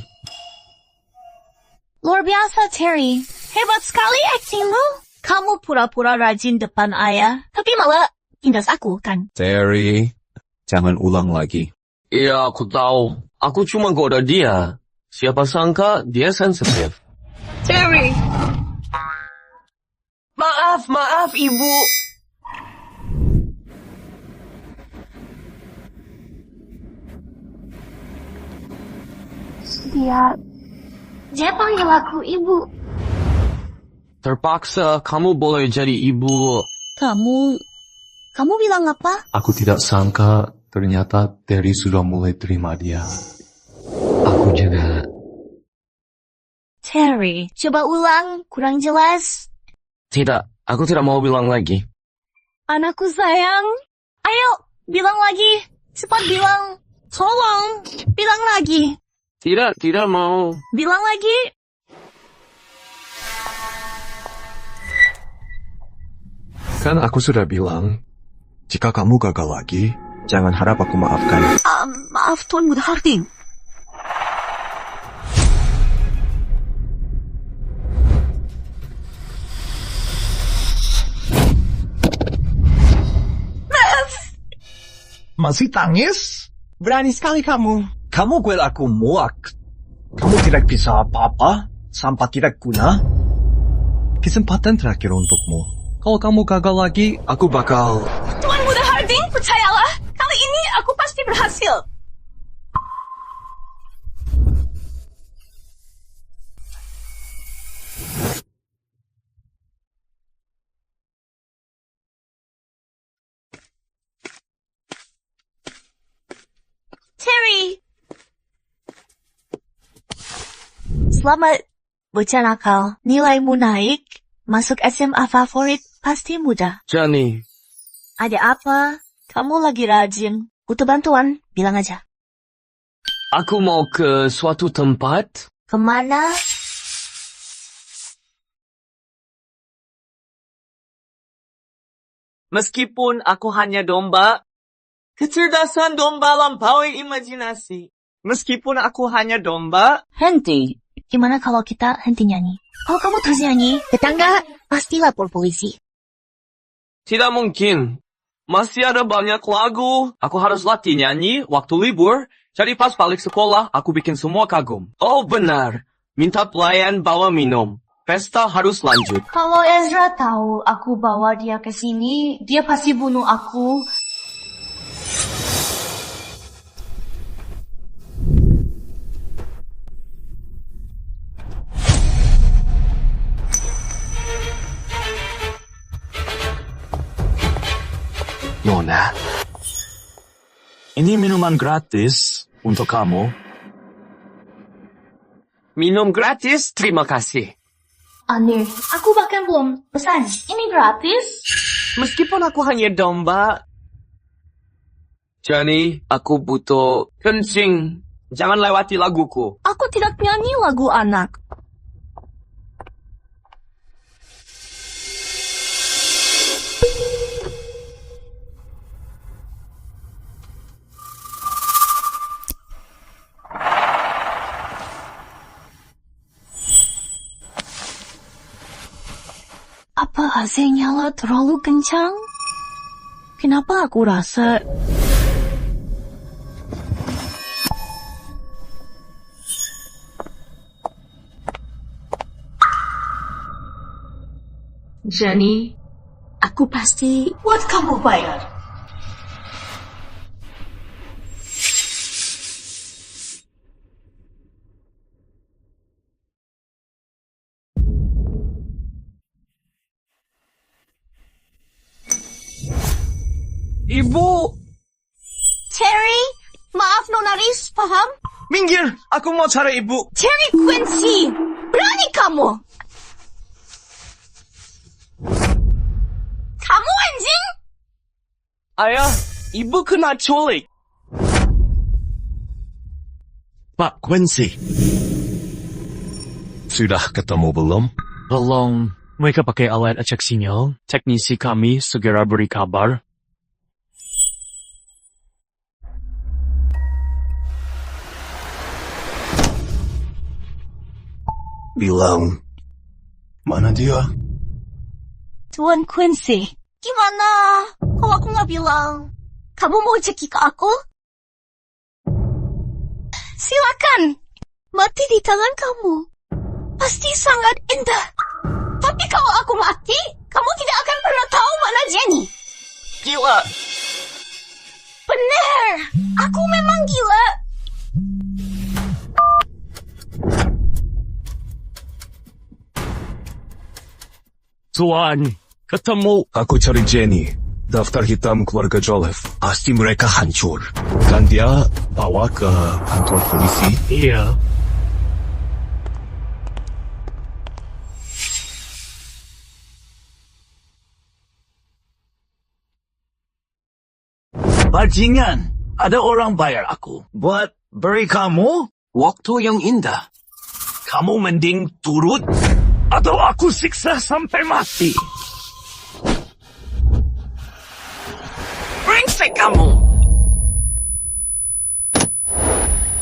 Luar biasa, Terry. Hebat sekali aktingmu. Kamu pura-pura rajin depan ayah, tapi malah tindas aku, kan? Terry, jangan ulang lagi. Iya, aku tahu. Aku cuma goda dia. Siapa sangka dia sensitif. Terry! Maaf, Ibu. Dia panggil aku ibu. Terpaksa kamu boleh jadi ibu. Kamu bilang apa? Aku tidak sangka ternyata Terry sudah mulai terima dia. Aku juga. Terry, coba ulang, kurang jelas. Tidak, aku tidak mau bilang lagi. Anakku sayang, ayo, bilang lagi. Cepat bilang. Tolong, bilang lagi. Tidak mau. Bilang lagi. Kan aku sudah bilang, jika kamu gagal lagi, jangan harap aku maafkan. Maaf Tuan Muda Harding. Masih tangis? Berani sekali kamu. Kamu buat aku muak. Kamu tidak bisa apa-apa, sampah tidak guna. Kesempatan terakhir untukmu. Kalau kamu gagal lagi, aku bakal... Tuan Muda Harding, percayalah. Kali ini aku pasti berhasil. Terry! Selamat, bocah nakal. Nilaimu naik. Masuk SMA favorit pasti mudah. Johnny, Ada apa? Kamu lagi rajin. Butuh bantuan? Bilang aja. aku mau ke suatu tempat. Kemana? Meskipun aku hanya domba, kecerdasan domba lampaui imajinasi. Meskipun aku hanya domba, Henti. Gimana kalau kita henti nyanyi? Kalau kamu terus nyanyi, tetangga pasti lapor polisi. Tidak mungkin. Masih ada banyak lagu. Aku harus latih nyanyi waktu libur. Jadi pas balik sekolah, aku bikin semua kagum. Oh benar. Minta pelayan bawa minum. Pesta harus lanjut. Kalau Ezra tahu aku bawa dia ke sini, dia pasti bunuh aku. Nona, ini minuman gratis untuk kamu. Minum gratis, terima kasih. Aneh, aku bahkan belum pesan. Ini gratis? meskipun aku hanya domba, Johnny, aku butuh kencing. Jangan lewati laguku. Aku tidak nyanyi lagu anak. Apa AC nyala terlalu kencang? Kenapa aku rasa... Jenny, aku pasti buat kamu bayar. Ibu, Terry, maaf Nona Riz, paham? minggir, aku mau cari ibu. Terry Quincy, berani kamu? Kamu anjing? Ayah, ibu kena culik. Pak Quincy. Sudah ketemu belum? Belum. Mereka pakai alat acak sinyal. Teknisi kami segera beri kabar. Bilang. Mana dia? Tuan Quincy, gimana kalau aku nggak bilang? Kamu mau cekik aku? Silakan, mati di tangan kamu. Pasti sangat indah. Tapi kalau aku mati, kamu tidak akan pernah tahu mana Jenny. Gila. Benar, aku memang gila. Tuan, ketemu. Aku cari Jenny. Daftar hitam keluarga Joliffe. Pasti mereka hancur. Kan dia bawa ke kantor polisi? Iya. Bajingan, ada orang bayar aku buat beri kamu waktu yang indah. Kamu mending turut atau aku siksa sampai mati. Brengsek kamu!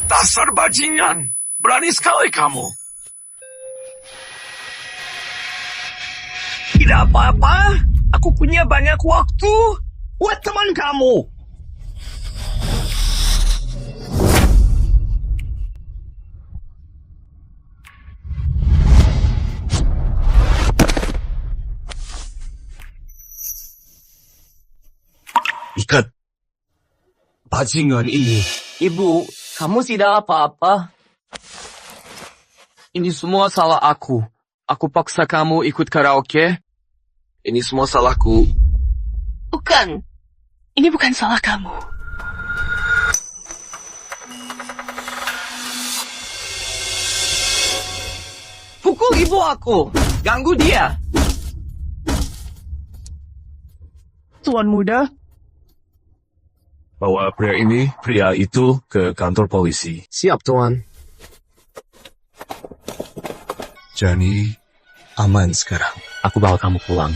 Dasar bajingan! Berani sekali kamu! Tidak apa-apa, aku punya banyak waktu buat teman kamu. bajingan ini. Ibu, kamu tidak apa-apa. Ini semua salah aku. Aku paksa kamu ikut karaoke. Ini semua salahku. Bukan. Ini bukan salah kamu. Pukul ibu aku. Ganggu dia. Tuan muda. Bawa pria itu ke kantor polisi. Siap, Tuan. Johnny, aman sekarang. Aku bawa kamu pulang.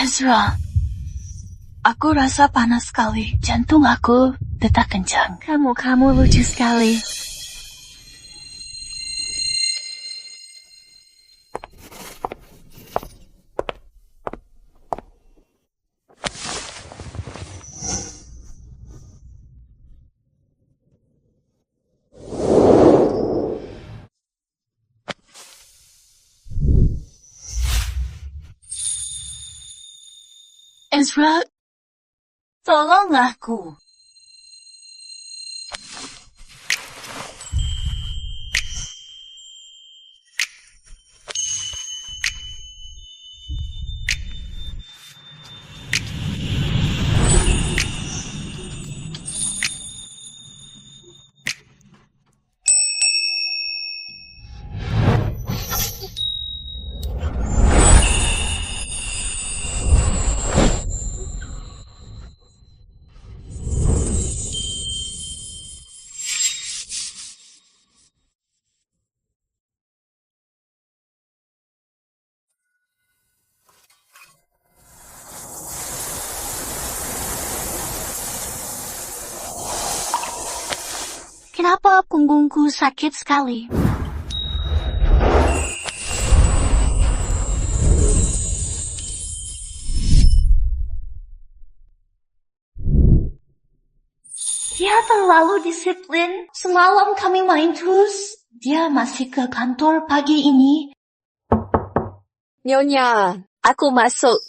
Ezra, aku rasa panas sekali. Jantung aku detak kencang. Kamu lucu sekali. Ezra, tolong aku. Kenapa punggungku sakit sekali? Dia terlalu disiplin. Semalam kami main terus. Dia masih ke kantor pagi ini. Nyonya, aku masuk.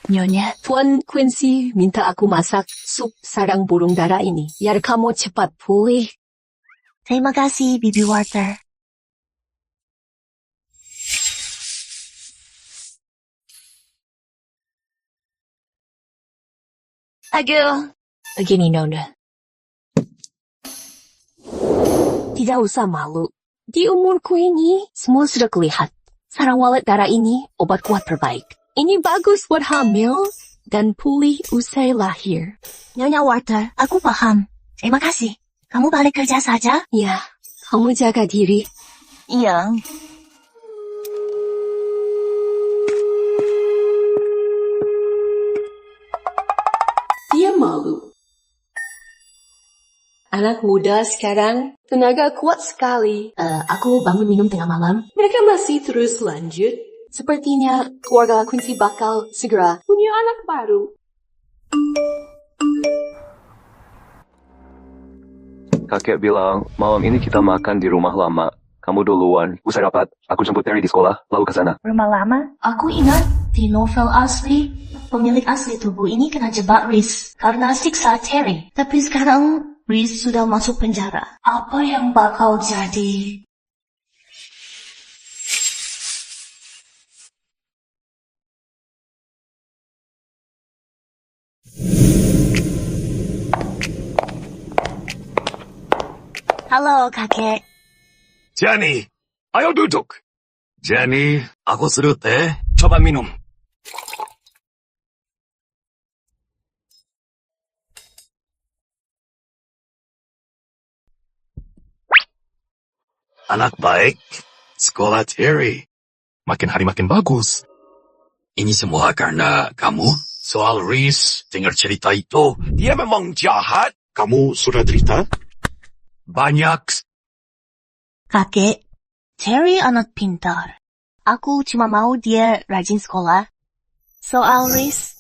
Nyonya, Tuan Quincy minta aku masak sup sarang burung dara ini. Biar kamu cepat pulih. Terima kasih, Bibi Walter. Aduh, Begini, Nona. Tidak usah malu. Di umurku ini, semua sudah kelihatan. Sarang walet darah ini obat kuat terbaik. Ini bagus buat hamil dan pulih usai lahir. Nyonya Walter, aku paham. Terima kasih. Kamu balik kerja saja? Ya, kamu jaga diri. Iya. Dia malu. Anak muda sekarang tenaga kuat sekali. Aku bangun minum tengah malam. Mereka masih terus lanjut. Sepertinya keluarga Quincy bakal segera punya anak baru. Kakek bilang, malam ini kita makan di rumah lama. Kamu duluan. Usai rapat, aku jemput Terry di sekolah, lalu ke sana. Rumah lama? Aku ingat di novel asli, pemilik asli tubuh ini kena jebak Reese karena siksa Terry. Tapi sekarang Reese sudah masuk penjara. Apa yang bakal jadi? Halo, kakek. Jenny, ayo duduk. Jenny, aku suruh teh. Coba minum. Anak baik, sekolah Terry. Makin hari makin bagus. Ini semua karena kamu. Soal Reese, dengar cerita itu. Dia memang jahat. Kamu sudah cerita? Banyak. Kakek, Terry anak pintar. Aku cuma mau dia rajin sekolah. Soal Reese,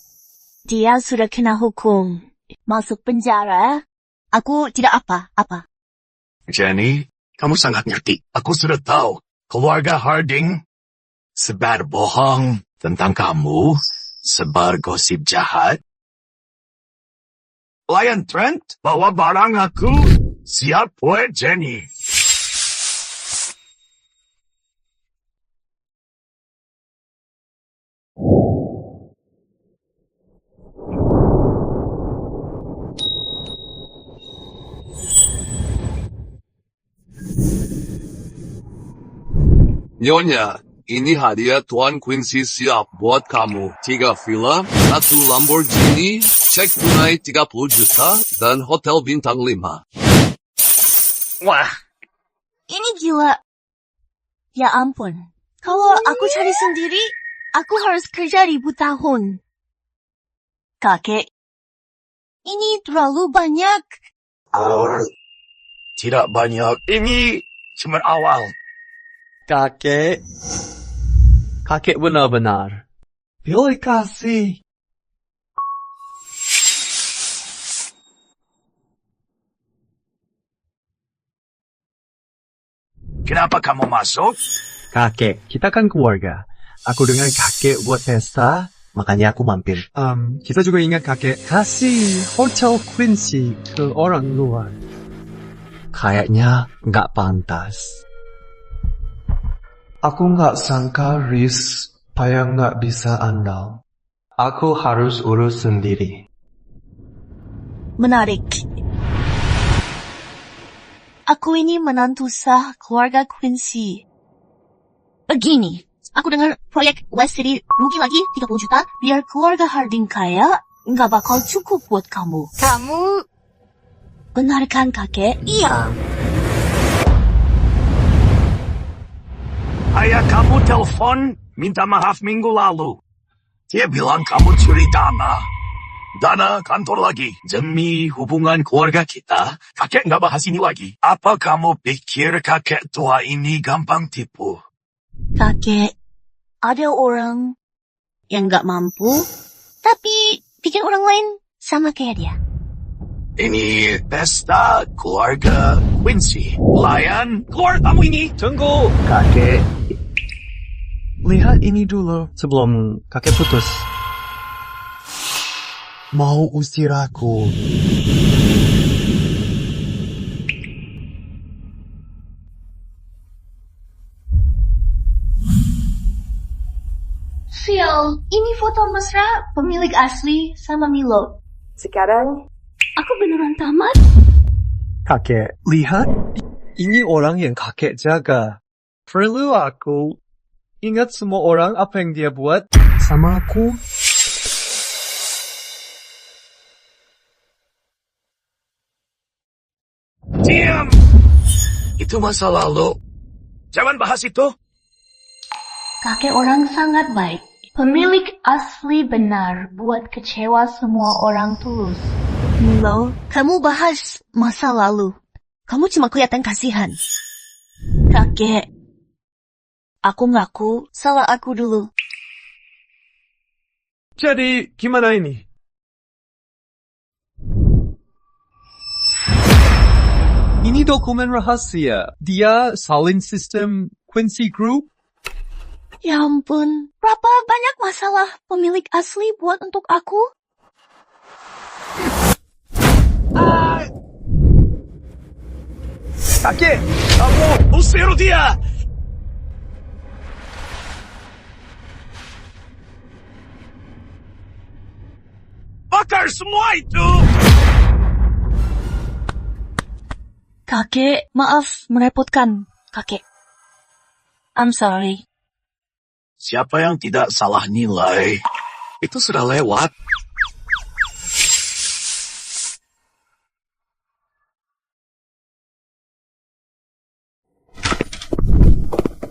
dia sudah kena hukum. Masuk penjara. Aku tidak apa-apa. Jenny, kamu sangat ngerti. Aku sudah tahu. Keluarga Harding Sebar bohong tentang kamu, sebar gosip jahat. Lion Trent, bawa barang aku. Siap, buat Jenny. Nyonya, ini hadiah Tuan Quincy siap buat kamu. 3 villa, 1 Lamborghini, cek tunai 30 juta, dan hotel bintang 5. Wah, Ini gila. Ya ampun. Kalau aku cari sendiri, aku harus kerja 1000 tahun. Kakek, ini terlalu banyak. Tidak banyak. Ini cuma awal. Kakek. Kakek benar-benar. Pilih kasih. Kenapa kamu masuk? Kakek, kita kan keluarga. Aku dengar kakek buat pesta, makanya aku mampir. Kita juga ingat kakek kasih Hotel Quincy ke orang luar. Kayaknya nggak pantas. Aku nggak sangka Riz payah nggak bisa andal. Aku harus urus sendiri. Menarik. Aku ini menantu sah keluarga Quincy. Begini, aku dengar proyek West City rugi lagi 30 juta, biar keluarga Harding kaya, nggak bakal cukup buat kamu. Kamu... Benar kan, kakek? Iya. Ayah kamu telepon, minta maaf minggu lalu. Dia bilang kamu curi dana. Dana kantor lagi. Demi hubungan keluarga kita, kakek nggak bahas ini lagi. Apa kamu pikir kakek tua ini gampang tipu? Kakek, ada orang yang nggak mampu, tapi bikin orang lain sama kayak dia. Ini pesta keluarga Quincy. Lion, keluar kamu ini. Tunggu, kakek. Lihat ini dulu sebelum kakek putus. Mau usir aku. Sial, ini foto mesra pemilik asli sama Milo. Sekarang, aku beneran tamat. Kakek, lihat. Ini orang yang kakek jaga. Perlu aku ingat semua orang apa yang dia buat sama aku. Diam! Itu masa lalu. Jangan bahas itu. Kakek orang sangat baik. Pemilik asli benar buat kecewa semua orang tulus. Milo, kamu bahas masa lalu. Kamu cuma kelihatan kasihan. Kakek, aku ngaku salah aku dulu. Jadi, gimana ini? Ini dokumen rahasia. Dia salin sistem Quincy Group. Ya ampun, berapa banyak masalah pemilik asli buat untuk aku? Kakek, kamu usir dia! Bakar semua itu! Kakek, maaf merepotkan, kakek. I'm sorry. Siapa yang tidak salah nilai, itu sudah lewat.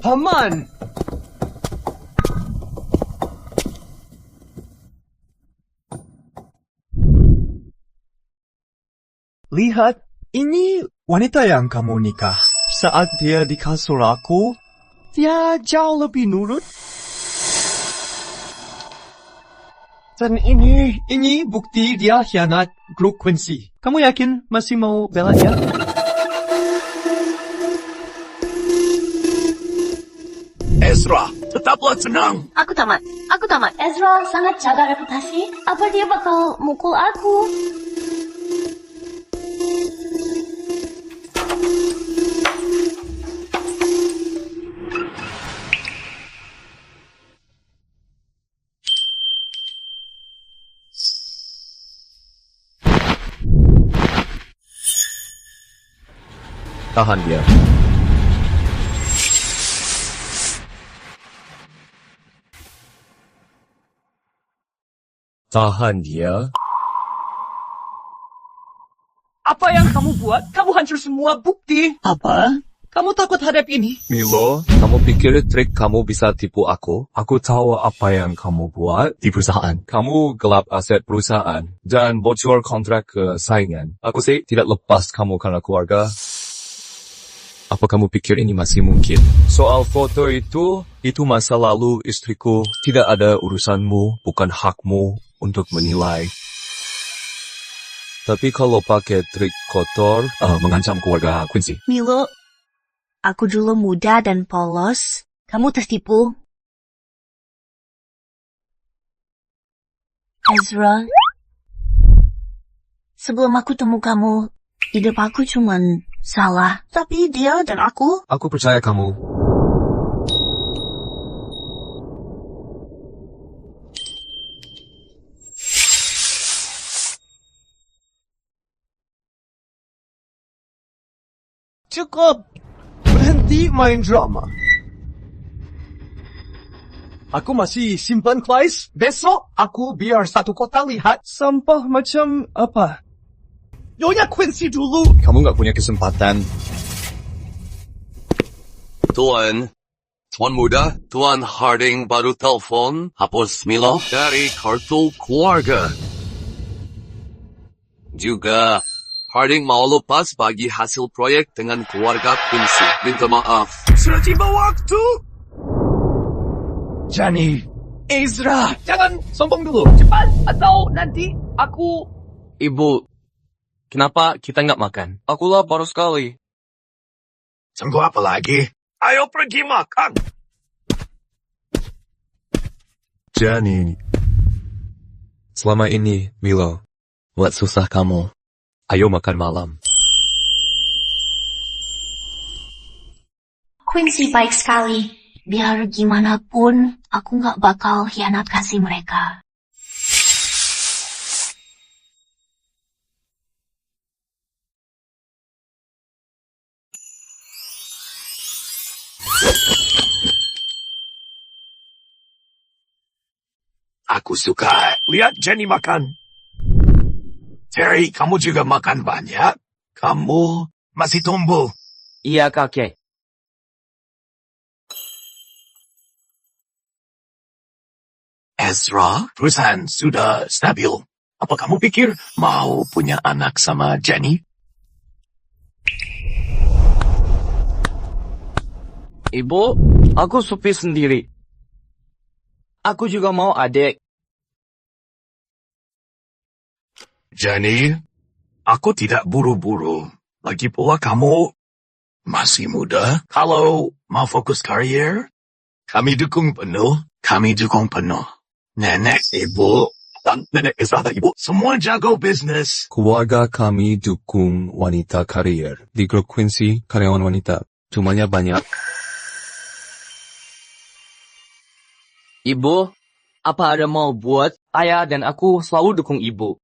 Paman! Lihat, ini wanita yang kamu nikah. Saat dia di kasur aku, dia jauh lebih nurut. Dan ini bukti dia khianat grup Quincy. Kamu yakin masih mau bela dia? Ezra, Tetaplah tenang. Aku tamat. Ezra sangat jaga reputasi. Apa dia bakal mukul aku? Tahan dia. Tahan dia. Apa yang kamu buat? Kamu hancur semua bukti. Apa? Kamu takut hadap ini? Milo, kamu pikir trik kamu bisa tipu aku? Aku tahu apa yang kamu buat di perusahaan. Kamu gelap aset perusahaan dan bocor kontrak ke saingan. Aku sih tidak lepas kamu karena keluarga. Apa kamu pikir ini masih mungkin? Soal foto itu masa lalu istriku. Tidak ada urusanmu, bukan hakmu untuk menilai. Tapi kalau pakai trik kotor, mengancam keluarga Quincy. Milo, aku dulu muda dan polos. Kamu tertipu. Ezra, sebelum aku temu kamu, hidup aku cuman salah. Tapi dia dan aku... Aku percaya kamu. Cukup. Berhenti main drama. Aku masih simpan Klaes. Besok aku biar satu kota lihat sampah macam apa. Nyonya Quincy dulu. Kamu nggak punya kesempatan. Tuan muda, Tuan Harding baru telepon, hapus Milo dari kartu keluarga. Juga, Harding mau lepas bagi hasil proyek dengan keluarga Quincy. Minta maaf. Sudah tiba waktu. Jenny. Ezra. Jangan sombong dulu. Cepat atau nanti aku... Ibu, kenapa kita nggak makan? Aku lapar sekali. Tunggu apa lagi? Ayo pergi makan. Jenny. Selama ini, Milo, buat susah kamu. Ayo makan malam. Quincy baik sekali. Biar gimana pun, aku nggak bakal hianat kasih mereka. Aku suka lihat Jenny makan. Terry, kamu juga makan banyak. Kamu masih tumbuh. Iya, kakek. Ezra, perusahaan sudah stabil. Apa kamu pikir mau punya anak sama Jenny? Ibu, aku supir sendiri. Aku juga mau adik. Jenny, aku tidak buru-buru. Lagi pula kamu masih muda. Kalau mau fokus karier, kami dukung penuh. Nenek, ibu, dan nenek Ezra dan ibu, semua jago bisnis. Keluarga kami dukung wanita karier. Di grup Quincy, karyawan wanita. Jumlahnya banyak. Ibu, apa ada mau buat? Ayah dan aku selalu dukung ibu.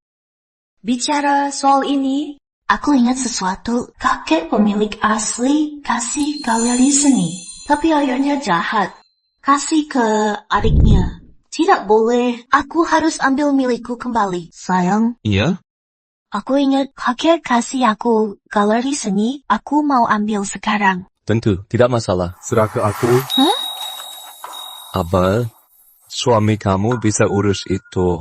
Bicara soal ini, aku ingat sesuatu. Kakek pemilik asli kasih galeri seni. Tapi ayahnya jahat. Kasih ke adiknya. Tidak boleh. Aku harus ambil milikku kembali. Sayang. Iya? Aku ingat kakek kasih aku galeri seni. Aku mau ambil sekarang. Tentu, tidak masalah. Serah ke aku. Hah? Abah, suami kamu bisa urus itu.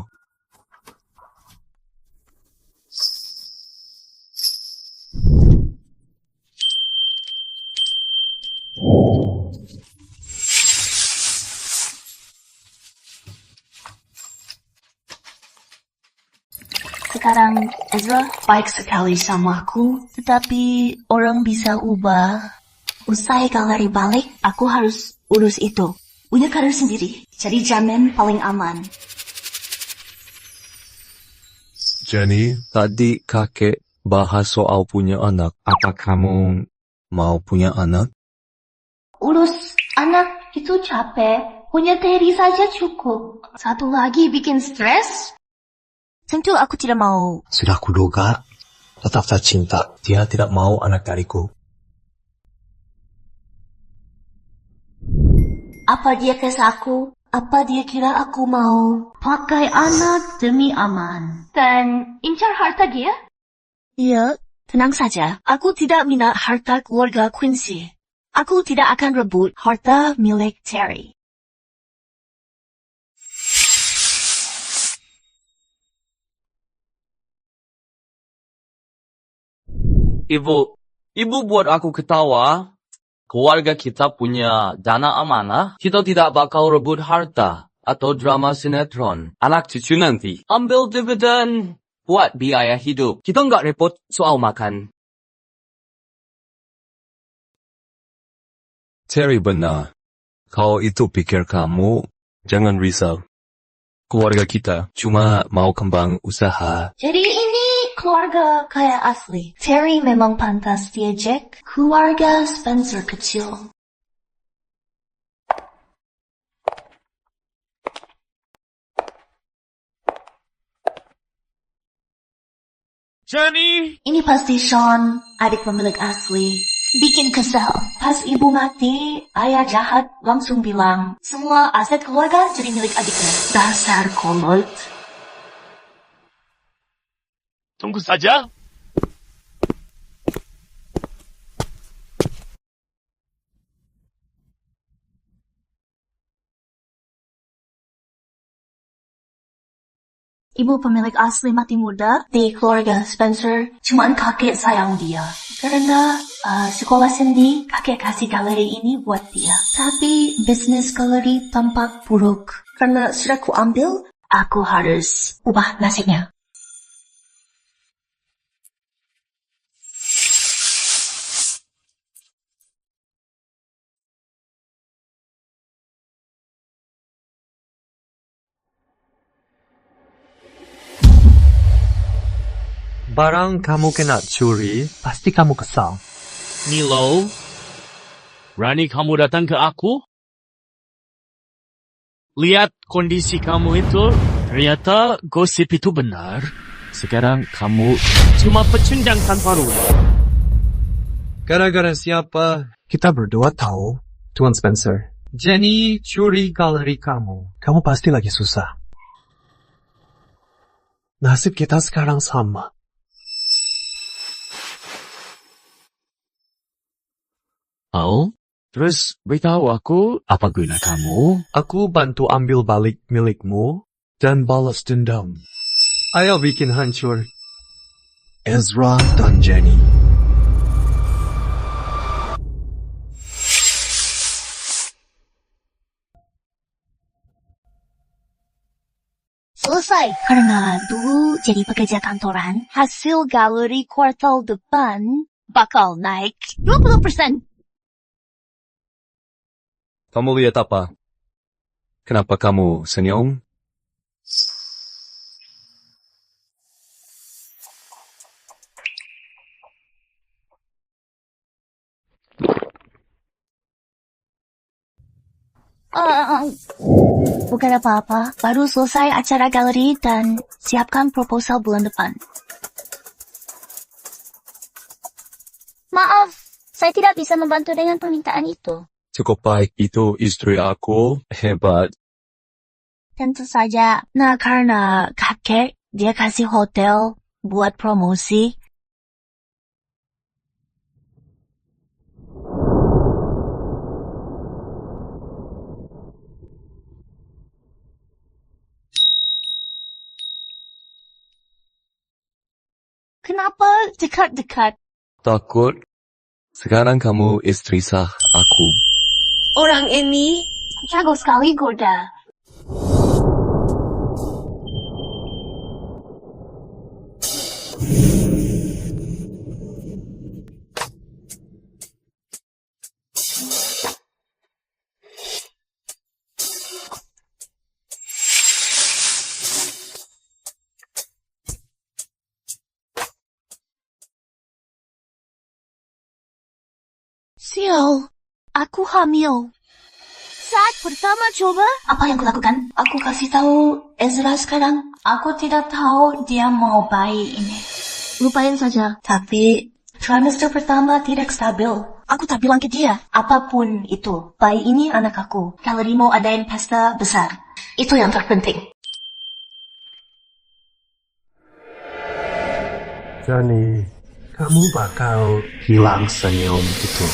Sekarang Ezra baik sekali sama aku, tetapi orang bisa ubah. Usai galeri balik, aku harus urus itu. punya karir sendiri. Jadi jamin paling aman. Jenny, Tadi kakek bahas soal punya anak. Apa kamu mau punya anak? Urus anak itu capek. Punya Terry saja cukup. Satu lagi bikin stres. Tentu aku tidak mau. Sudah kuduga, tetap tak cinta. Dia tidak mau anak dariku. Apa dia kes aku? Apa dia kira aku mau pakai anak demi aman? Dan incar harta dia? Iya, tenang saja. Aku tidak minat harta keluarga Quincy. Aku tidak akan rebut harta milik Terry. Ibu buat aku ketawa. Keluarga kita punya dana amanah. Kita tidak bakal rebut harta atau drama sinetron. Anak cucu nanti ambil dividen buat biaya hidup. Kita nggak repot soal makan. Terry benar. Kalau itu pikir kamu, jangan risau. Keluarga kita cuma mau kembang usaha. Jadi ini keluarga kaya asli. Terry memang pantas diajak keluarga Spencer kecil. Jenny! Ini pasti Sean, adik pemilik asli. Bikin kesal. Pas ibu mati, ayah jahat langsung bilang, semua aset keluarga jadi milik adiknya. Dasar kolot. Tunggu saja. Ibu pemilik asli mati muda di keluarga Spencer, cuman kakek sayang dia. Karena sekolah seni, kakek kasih galeri ini buat dia. Tapi bisnis galeri tampak buruk. Karena sudah ku ambil, aku harus ubah nasibnya. Barang kamu kena curi, pasti kamu kesal. Nilo, berani kamu datang ke aku? Lihat kondisi kamu itu, ternyata gosip itu benar. Sekarang kamu cuma pecundang tanpa ruang. Gara-gara siapa? Kita berdua tahu, Tuan Spencer. Jenny curi galeri kamu. Kamu pasti lagi susah. Nasib kita sekarang sama. Oh, terus beritahu aku apa guna kamu? Aku bantu ambil balik milikmu dan balas dendam. Ayo bikin hancur Ezra dan Jenny. Selesai. Karena dulu jadi pekerja kantoran, hasil galeri kuartal depan bakal naik 20%. Kamu lihat apa? Kenapa kamu senyum? Bukan apa-apa. Baru selesai acara galeri dan siapkan proposal bulan depan. Maaf, saya tidak bisa membantu dengan permintaan itu. Cukup baik, itu istri aku. Hebat. Tentu saja. Nah, karena kakek, dia kasih hotel buat promosi. Kenapa dekat-dekat? Takut. Sekarang kamu istri sah aku. Orang ini jago sekali goda. hamil. Aku hamil. Saat pertama coba, Apa yang kulakukan? Aku kasih tahu Ezra sekarang. Aku tidak tahu dia mau bayi ini. lupain saja. Tapi trimester pertama tidak stabil. Aku tak bilang ke dia. Apapun itu, bayi ini anak aku. Kalau dia mau adain pesta besar, itu yang terpenting. Johnny, kamu bakal hilang senyum itu.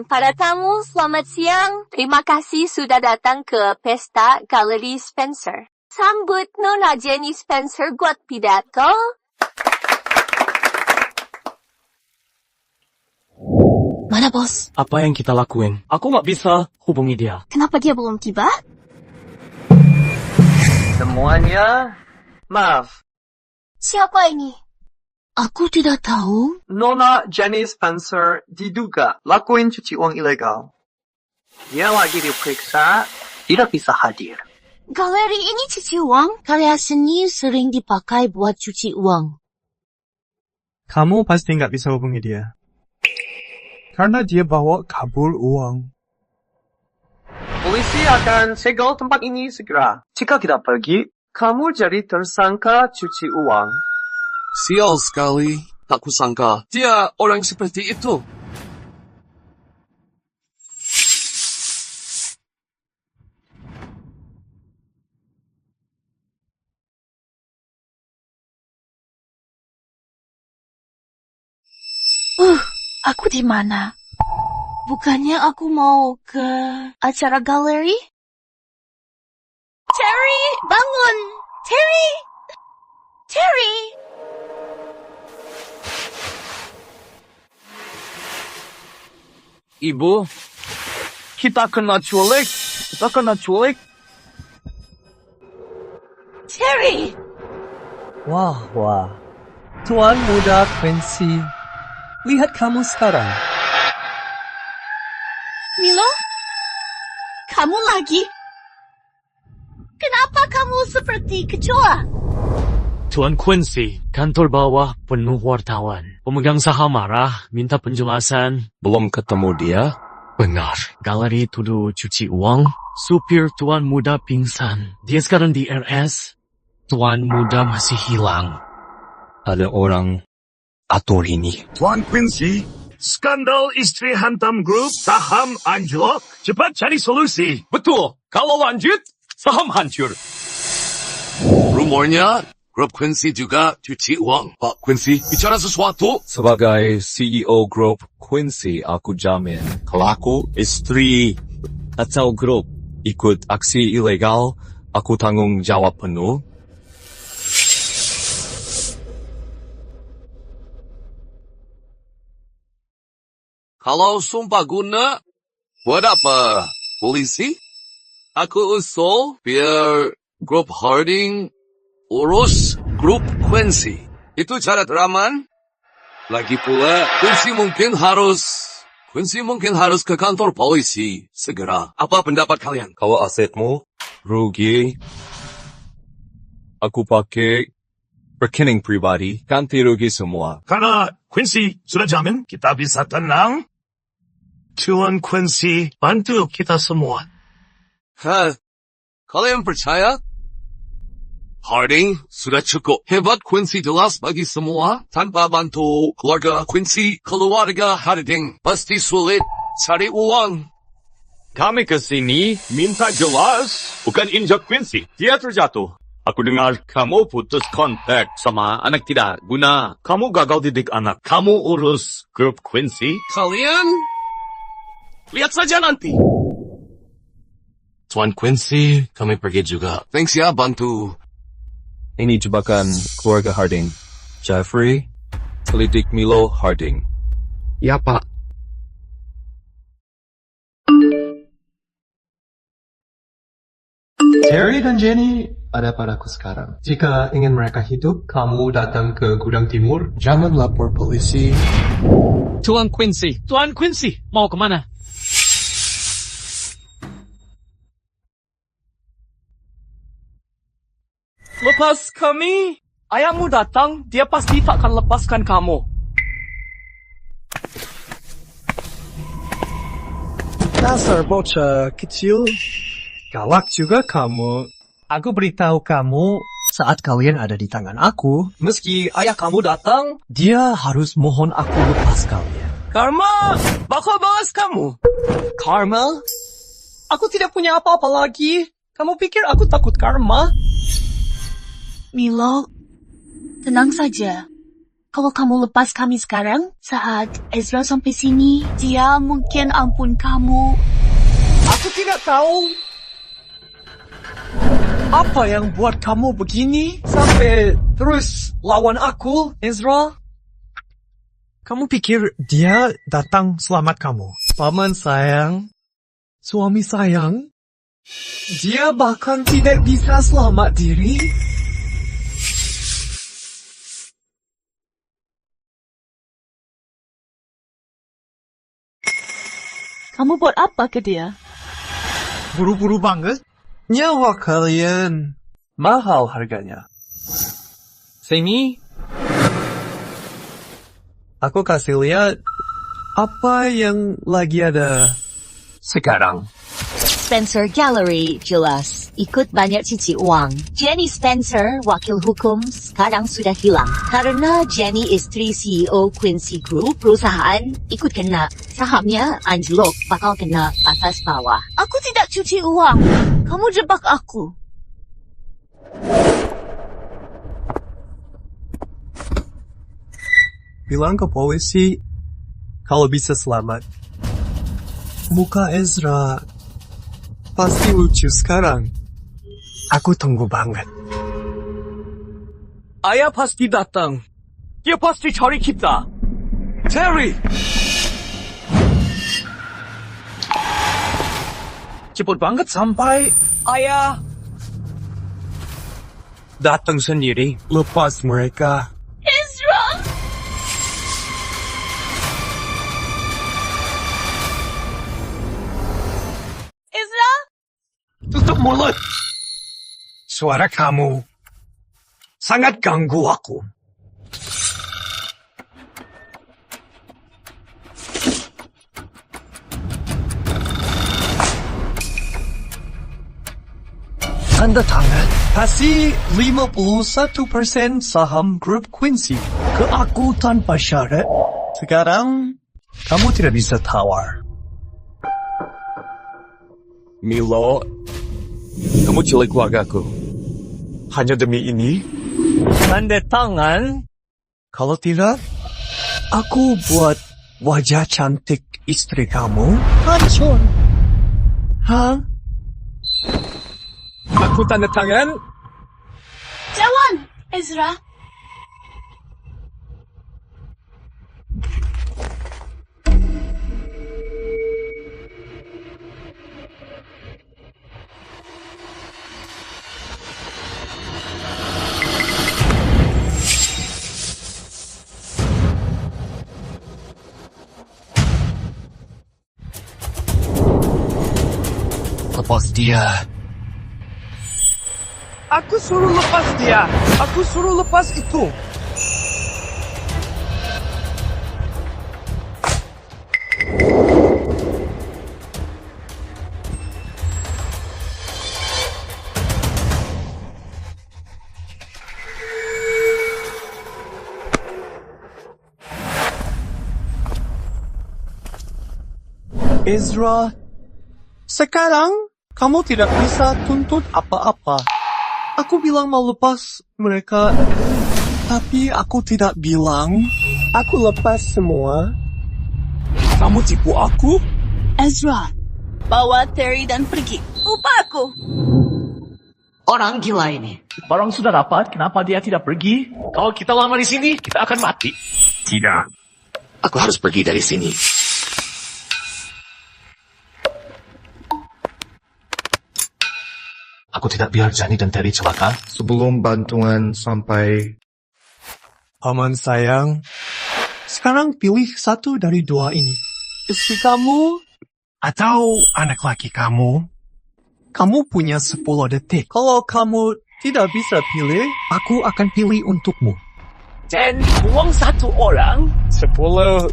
Para tamu, selamat siang. Terima kasih sudah datang ke Pesta Galeri Spencer. Sambut Nona Jenny Spencer buat pidato. Mana bos? Apa yang kita lakuin? Aku nggak bisa hubungi dia. Kenapa dia belum tiba? Semuanya, maaf. Siapa ini? Aku tidak tahu. Nona Jenny Spencer diduga lakuin cuci uang ilegal. Dia lagi diperiksa, tidak bisa hadir. Galeri ini cuci uang? Karya seni sering dipakai buat cuci uang. Kamu pasti nggak bisa hubungi dia. Karena dia bawa kabur uang. Polisi akan segel tempat ini segera. Jika kita pergi, kamu jadi tersangka cuci uang. Sial sekali. Tak kusangka dia orang seperti itu. Aku di mana? Bukannya aku mau ke acara galeri? Terry, bangun! Terry! Terry! Ibu, kita kena culik. Terry! Wah. Tuan muda Quincy. Lihat kamu sekarang. Milo? Kamu lagi? Kenapa kamu seperti kecoa? Tuan Quincy, kantor bawah penuh wartawan. Pemegang saham marah, minta penjelasan. Belum ketemu dia? Benar. Galeri tuduh cuci uang. Supir Tuan Muda pingsan. Dia sekarang di RS. Tuan Muda masih hilang. Ada orang atur ini. Tuan Quincy, skandal istri hantam grup saham anjlok. Cepat cari solusi. Betul. Kalau lanjut, saham hancur. Rumornya, grup Quincy juga cuci uang. Pak Quincy, bicara sesuatu? Sebagai CEO grup Quincy, aku jamin kalau aku, istri, atau grup ikut aksi ilegal, aku tanggung jawab penuh. Kalau sumpah guna, buat apa? Polisi? Aku usul biar grup Harding urus grup Quincy. Itu cara teraman. Lagi pula, Quincy mungkin harus ke kantor polisi segera. Apa pendapat kalian? Kalau asetmu rugi, aku pakai rekening pribadi, ganti rugi semua. Karena Quincy sudah jamin, kita bisa tenang. Tuan Quincy, bantu kita semua. Kalian percaya? Harding, sudah cukup hebat Quincy jelas bagi semua. Tanpa bantu keluarga Quincy, keluarga Harding pasti sulit cari uang. Kami kesini minta jelas, bukan injak Quincy. Dia terjatuh. Aku dengar kamu putus kontak sama anak tidak guna. Kamu gagal didik anak. Kamu urus grup Quincy. Kalian lihat saja nanti. Tuan Quincy, kami pergi juga. Thanks ya bantu. Ini jebakan keluarga Harding. Jeffrey, selidik Milo Harding. Ya, Pak. Terry dan Jenny ada padaku sekarang. Jika ingin mereka hidup, kamu datang ke Gudang Timur. Jangan lapor polisi. Tuan Quincy, mau kemana? Lepas kami, ayahmu datang, dia pasti tak akan lepaskan kamu. Dasar bocah kecil. Galak juga kamu. Aku beritahu kamu, saat kalian ada di tangan aku, meski ayah kamu datang, dia harus mohon aku lepas kalian. Karma, bakal balas kamu. Karma? Aku tidak punya apa-apa lagi. Kamu pikir aku takut karma? Milo, tenang saja. Kalau kamu lepas kami sekarang, saat Ezra sampai sini, dia mungkin ampun kamu. Aku tidak tahu. Apa yang buat kamu begini sampai terus lawan aku, Ezra? Kamu pikir dia datang selamat kamu? Paman sayang, suami sayang, dia bahkan tidak bisa selamat diri. Kamu buat apa ke dia? Buru-buru banget. Nyawa kalian mahal harganya. Sini. Aku kasih lihat apa yang lagi ada sekarang. Spencer Gallery, jelas. Ikut banyak cuci uang. Jenny Spencer, wakil hukum, sekarang sudah hilang. Karena Jenny istri CEO Quincy Group, perusahaan ikut kena. Sahamnya anjlok, bakal kena atas bawah. Aku tidak cuci uang. Kamu jebak aku. Bilang ke polisi kalau bisa selamat. Muka Ezra pasti lucu sekarang. Aku tunggu banget. Ayah pasti datang. Dia pasti cari kita. Terry! Cepat banget sampai. Ayah! Datang sendiri. Lepas mereka. Ezra! Ezra? Tutup mulut. Suara kamu sangat ganggu aku. Tanda tangan. Kasih 51% saham grup Quincy ke aku tanpa syarat. Sekarang, kamu tidak bisa tawar. Milo, kamu culik keluargaku. Hanya demi ini? Tanda tangan. Kalau tidak, aku buat wajah cantik istri kamu hancur. Hah? Aku tanda tangan. Jangan, Ezra. Lepas dia. Aku suruh lepas dia. Aku suruh lepas itu. Ezra, sekarang kamu tidak bisa tuntut apa-apa. Aku bilang mau lepas mereka, tapi aku tidak bilang aku lepas semua. Kamu tipu aku? Ezra, bawa Terry dan pergi. Lupa aku. Orang gila ini. Barang sudah dapat, kenapa dia tidak pergi? Kalau kita lama di sini, kita akan mati. Tidak. Aku harus pergi dari sini. Aku tidak biar Jenny dan Terry celaka. Sebelum bantuan sampai. Paman sayang, sekarang pilih satu dari dua ini. Istri kamu atau anak laki kamu. Kamu punya 10 detik. Kalau kamu tidak bisa pilih, aku akan pilih untukmu. Dan buang satu orang. 10, 9,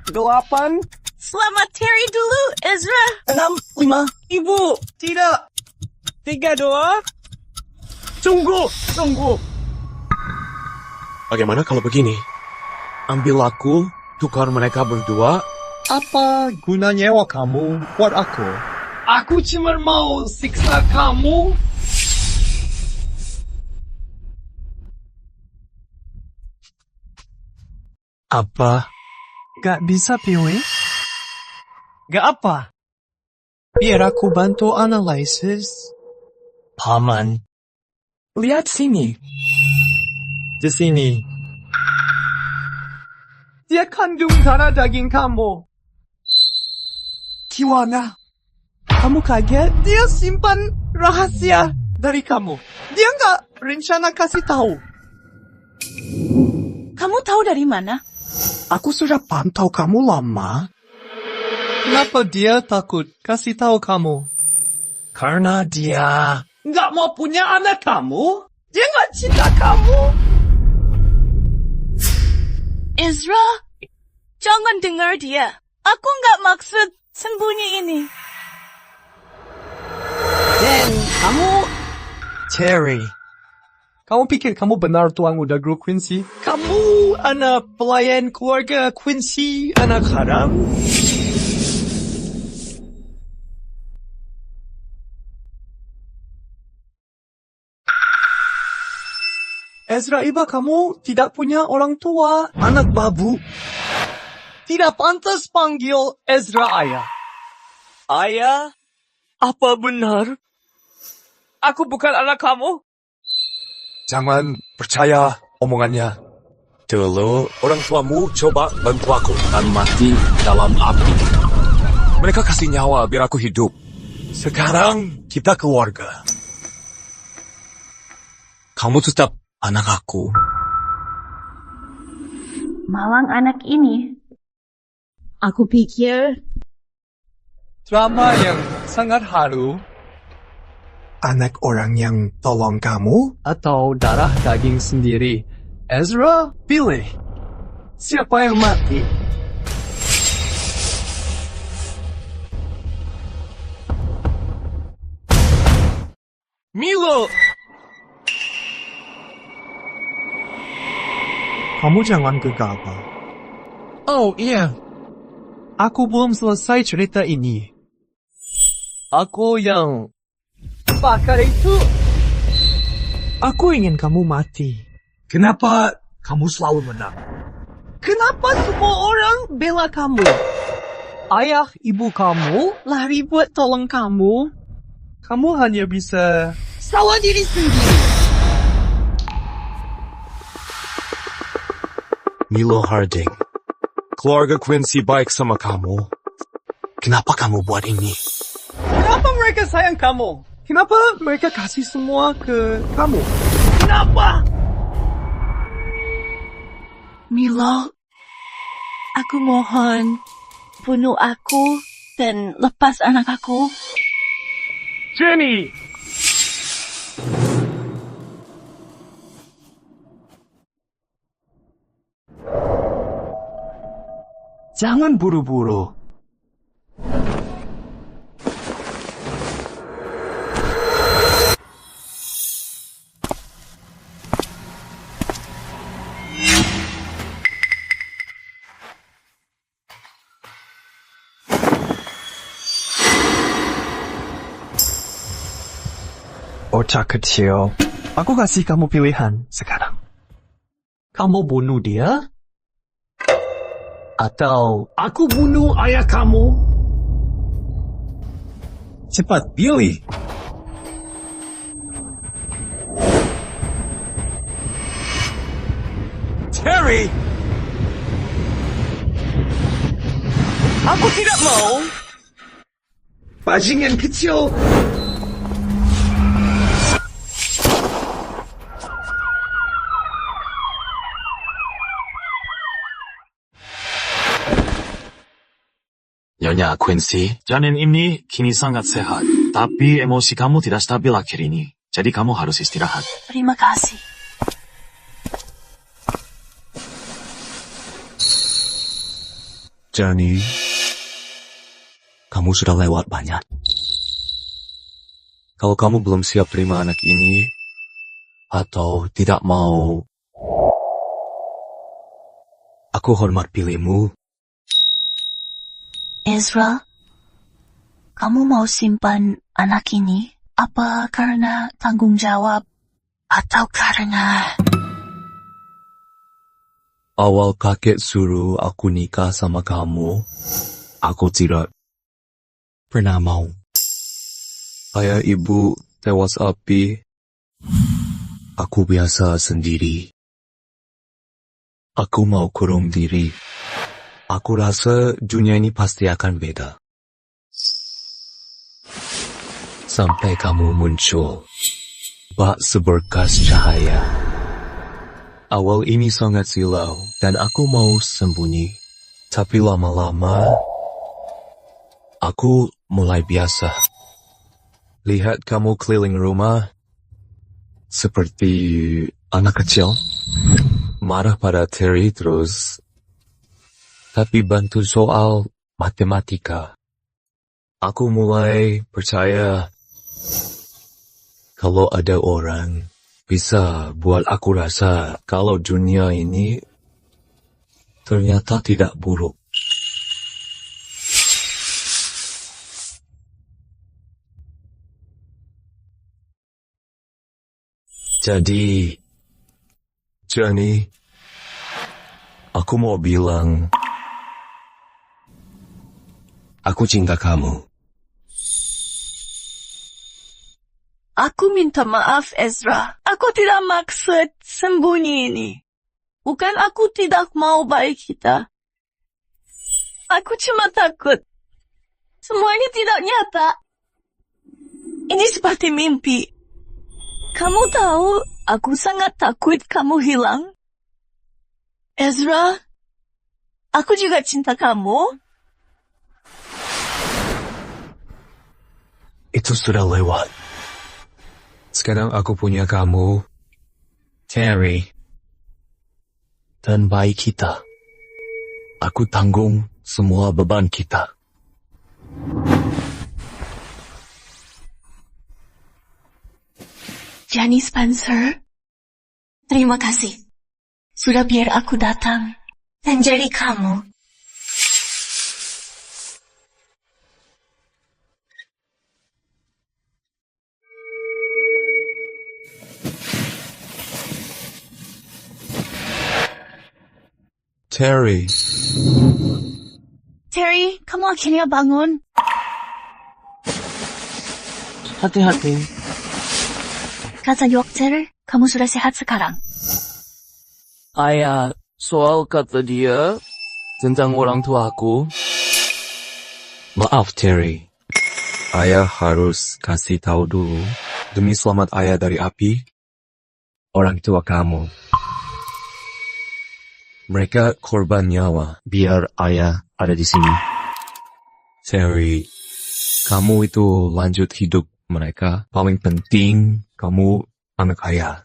8, Selamat Terry dulu, Ezra. 6, 5. Ibu, tidak. 3, 2. Tunggu. Bagaimana kalau begini? Ambil aku, tukar mereka berdua. Apa guna nyewa kamu buat aku? Aku cuma mau siksa kamu. Apa? Gak bisa pilih? Gak apa? Biar aku bantu analisis. Paman. Lihat sini. Di sini. Dia kandung darah daging kamu. Gimana? Kamu kaget? Dia simpan rahasia dari kamu. Dia nggak rencana kasih tahu. Kamu tahu dari mana? Aku sudah pantau kamu lama. Kenapa dia takut kasih tahu kamu? Karena dia nggak mau punya anak kamu. Dia nggak cinta kamu. Ezra, jangan dengar dia. Aku nggak maksud sembunyi ini. Dan kamu... Terry. Kamu pikir kamu benar tuan muda grup Quincy? Kamu anak pelayan keluarga Quincy, anak haram? Ezra Iba, kamu tidak punya orang tua, anak babu. Tidak pantas panggil Ezra ayah. Ayah? Apa benar? Aku bukan anak kamu? Jangan percaya omongannya. Dulu, orang tuamu coba bantu aku dan mati dalam api. Mereka kasih nyawa biar aku hidup. Sekarang kita keluarga. Kamu tetap anak aku. Mawang anak ini. Aku pikir Drama yang sangat haru. Anak orang yang tolong kamu? Atau darah daging sendiri? Ezra, pilih. Siapa yang mati? Milo! Kamu jangan gegabah. Oh, iya. Aku belum selesai cerita ini. Aku yang bakar itu. Aku ingin kamu mati. Kenapa kamu selalu menang? Kenapa semua orang bela kamu? Ayah ibu kamu lari buat tolong kamu. Kamu hanya bisa salah diri sendiri. Milo Harding, keluarga Quincy baik sama kamu. Kenapa kamu buat ini? Kenapa mereka sayang kamu? Kenapa mereka kasih semua ke kamu? Kenapa? Milo, aku mohon, bunuh aku dan lepas anak aku. Jenny! Jangan buru-buru. Bocah kecil, aku kasih kamu pilihan sekarang. Kamu bunuh dia? Atau aku bunuh ayah kamu? Cepat pilih. Terry! Aku tidak mau. Bajingan kecil. Nyonya Quincy, janin ini kini sangat sehat. Tapi emosi kamu tidak stabil akhir ini. Jadi kamu harus istirahat. Terima kasih. Jenny, kamu sudah lewat banyak. Kalau kamu belum siap terima anak ini, atau tidak mau, aku hormat pilihmu. Ezra, kamu mau simpan anak ini? Apa karena tanggung jawab? Atau karena... Awal kakek suruh aku nikah sama kamu, aku tidak pernah mau. Ayah ibu tewas api, aku biasa sendiri. Aku mau kurung diri. Aku rasa dunia ini pasti akan beda. Sampai kamu muncul, bak seberkas cahaya. Awal ini sangat silau, dan aku mau sembunyi. Tapi lama-lama, aku mulai biasa. Lihat kamu keliling rumah, seperti anak kecil. Marah pada Terry terus, tapi bantu soal matematika. Aku mulai percaya kalau ada orang bisa buat aku rasa kalau dunia ini ternyata tidak buruk. Jadi, Jenny, aku mau bilang, aku cinta kamu. Aku minta maaf, Ezra. Aku tidak maksud sembunyi ini. Bukan aku tidak mau baik kita. Aku cuma takut. Semua ini tidak nyata. Ini seperti mimpi. Kamu tahu, aku sangat takut kamu hilang. Ezra, aku juga cinta kamu. Itu sudah lewat. Sekarang aku punya kamu, Terry, dan bayi kita. Aku tanggung semua beban kita. Jenny Spencer, terima kasih. Sudah biar aku datang dan jadi kamu. Terry, kamu akhirnya bangun. Hati-hati. Kata dokter, kamu sudah sehat sekarang. Ayah, soal kata dia tentang orang tua aku. maaf Terry. Ayah harus kasih tahu dulu. Demi selamat ayah dari api, orang tua kamu. Mereka korban nyawa biar ayah ada di sini. Terry, kamu itu lanjut hidup mereka. Paling penting, kamu anak ayah.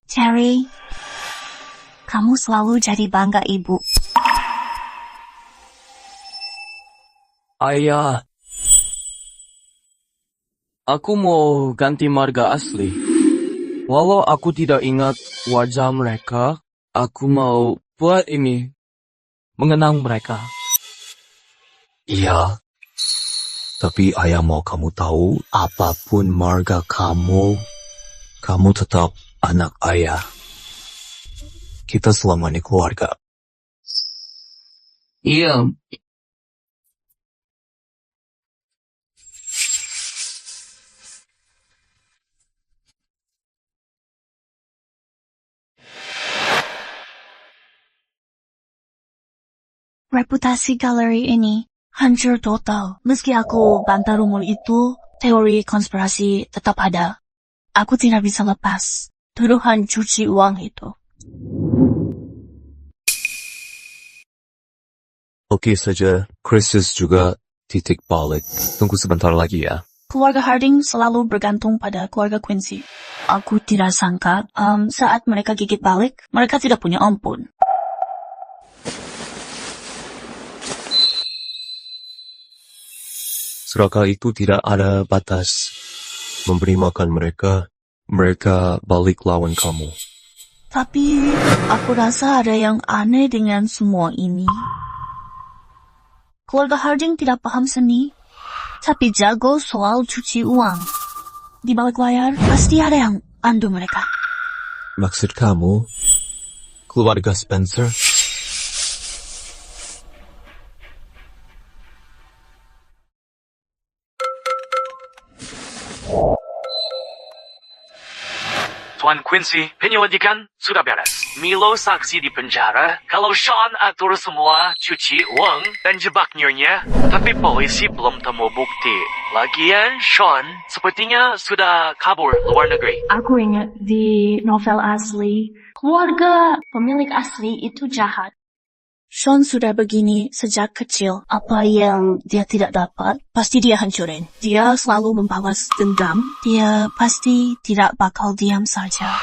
Terry, kamu selalu jadi bangga ibu. Ayah, aku mau ganti marga asli. Walau aku tidak ingat wajah mereka, aku mau buat ini mengenang mereka. Iya, tapi ayah mau kamu tahu, apapun marga kamu tetap anak ayah. Kita selamanya keluarga. Iya. Reputasi galeri ini hancur total. Meski aku bantah rumor itu, teori konspirasi tetap ada. Aku tidak bisa lepas tuduhan cuci uang itu. Oke saja, krisis juga titik balik. Tunggu sebentar lagi ya. Keluarga Harding selalu bergantung pada keluarga Quincy. Aku tidak sangka saat mereka gigit balik, mereka tidak punya ampun. Seraka itu tidak ada batas. Memberi makan mereka, mereka balik lawan kamu. Tapi aku rasa ada yang aneh dengan semua ini. Keluarga Harding tidak paham seni, tapi jago soal cuci uang. Di balik layar pasti ada yang andu mereka. Maksud kamu, keluarga Spencer? Tuan Quincy, penyelidikan sudah beres. Milo saksi di penjara kalau Sean atur semua cuci uang dan jebak Nyonya, tapi polisi belum temu bukti. Lagian Sean sepertinya sudah kabur luar negeri. Aku ingat di novel asli, keluarga pemilik asli itu jahat. Sean sudah begini sejak kecil. Apa yang dia tidak dapat, pasti dia hancurin. Dia selalu membalas dendam. Dia pasti tidak bakal diam saja.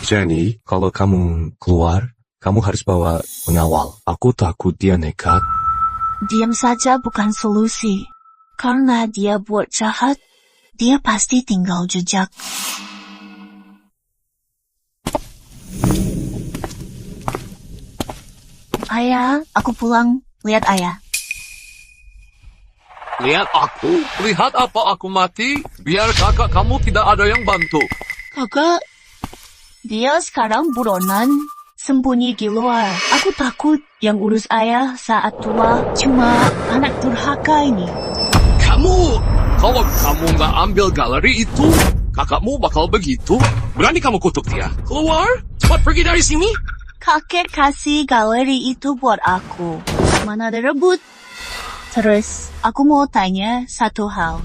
Jenny, kalau kamu keluar, kamu harus bawa pengawal. Aku takut dia nekat. Diam saja bukan solusi. Karena dia buat jahat, dia pasti tinggal jejak. Ayah, aku pulang. Lihat ayah. Lihat aku? Lihat apa aku mati? Biar kakak kamu tidak ada yang bantu. Kakak, dia sekarang buronan. Sembunyi di luar. Aku takut yang urus ayah saat tua cuma anak durhaka ini. Kalau kamu nggak ambil galeri itu, kakakmu bakal begitu. Berani kamu kutuk dia? Keluar, cepat pergi dari sini. Kakek kasih galeri itu buat aku. Mana ada rebut? Terus, aku mau tanya satu hal.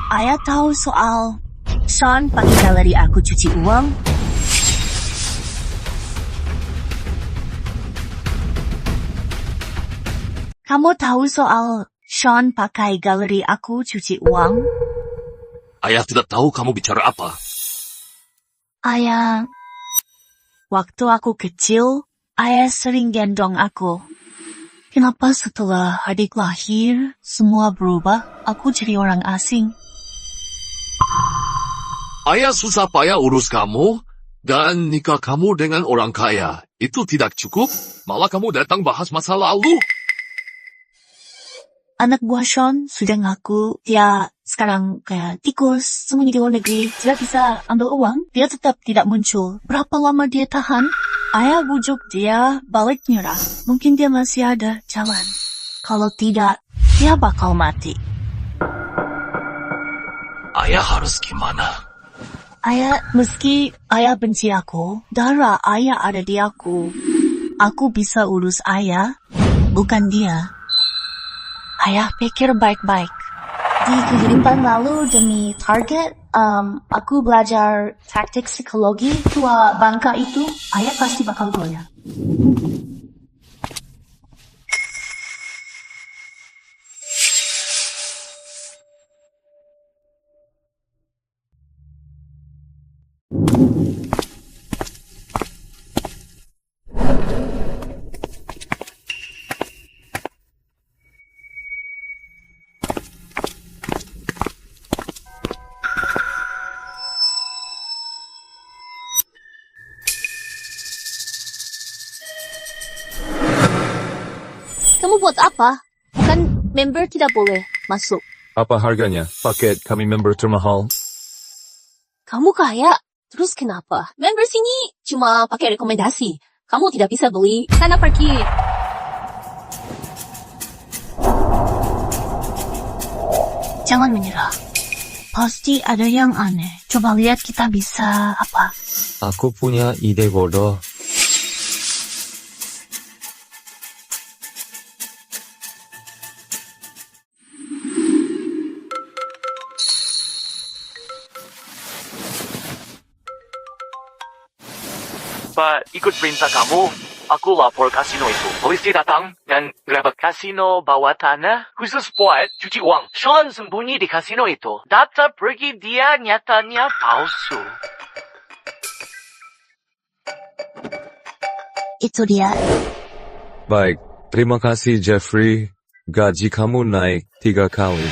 Ayah tahu soal Sean pakai galeri aku cuci uang? Kamu tahu soal Sean pakai galeri aku cuci uang? Ayah tidak tahu kamu bicara apa. Ayah, waktu aku kecil, ayah sering gendong aku. Kenapa setelah adik lahir, semua berubah? Aku jadi orang asing. Ayah susah payah urus kamu, dan nikah kamu dengan orang kaya. Itu tidak cukup, malah kamu datang bahas masa lalu. Anak buah Sean sudah ngaku, ya sekarang kayak tikus, sembunyi di luar negeri, tidak bisa ambil uang, dia tetap tidak muncul. Berapa lama dia tahan? Ayah bujuk dia balik nyerah. Mungkin dia masih ada jalan. Kalau tidak, dia bakal mati. Ayah harus gimana? Ayah, meski ayah benci aku, darah ayah ada di aku. Aku bisa urus ayah, bukan dia. Ayah pikir baik-baik. Di kehidupan lalu demi target, aku belajar taktik psikologi. Tua bangka itu, ayah pasti bakal goyah. Kamu buat apa? Bukan member tidak boleh masuk. Apa harganya? Paket kami member termahal. Kamu kaya, terus kenapa? Member sini cuma pakai rekomendasi. Kamu tidak bisa beli. Sana pergi. Jangan menyerah. Pasti ada yang aneh. Coba lihat kita bisa apa. Aku punya ide bodoh. Ikut perintah kamu, aku lapor kasino itu. Polisi datang dan gerebek kasino bawah tanah khusus buat cuci uang. Sean sembunyi di kasino itu. Data pergi dia nyatanya palsu. Itu dia. Baik, terima kasih Jeffrey. Gaji kamu naik 3 kali.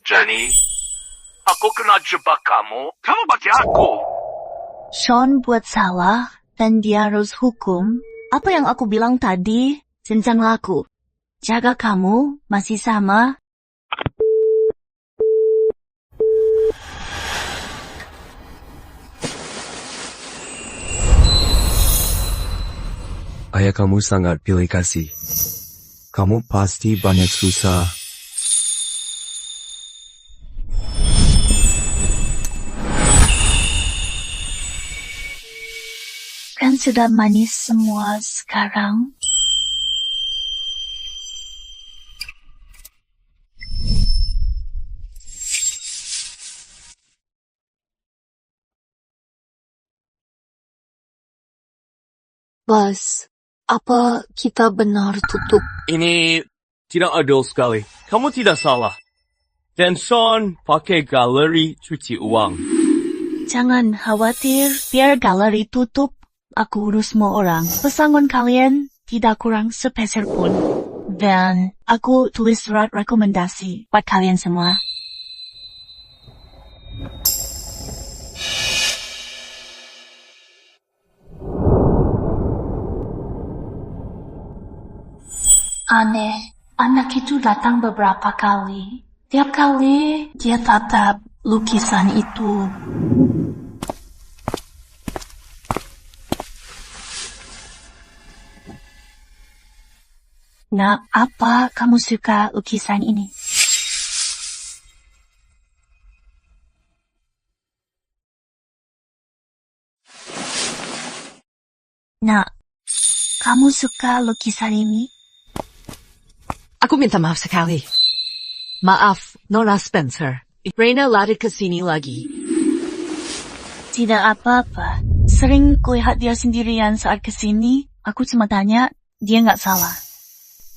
Jenny, aku kena jebak kamu. Kamu bagi aku. Sean buat salah dan dia harus hukum. Apa yang aku bilang tadi, jenjang laku. Jaga kamu masih sama. Ayah kamu sangat pilih kasih. Kamu pasti banyak susah. Kan sudah manis semua sekarang. Bos, apa kita benar tutup? Ini tidak adil sekali. Kamu tidak salah. Dan Sean pakai galeri cuci uang. Jangan khawatir, biar galeri tutup. Aku urus semua orang. Pesangon kalian tidak kurang sepeser pun. Dan aku tulis surat rekomendasi buat kalian semua. Aneh, anak itu datang beberapa kali. Tiap kali dia tatap lukisan itu. Nah, apa kamu suka lukisan ini? Nah, kamu suka lukisan ini? Aku minta maaf sekali. Maaf, Nona Spencer. Reina lari ke sini lagi. Tidak apa-apa. Sering kulihat dia sendirian saat kesini. Aku cuma tanya, dia nggak salah.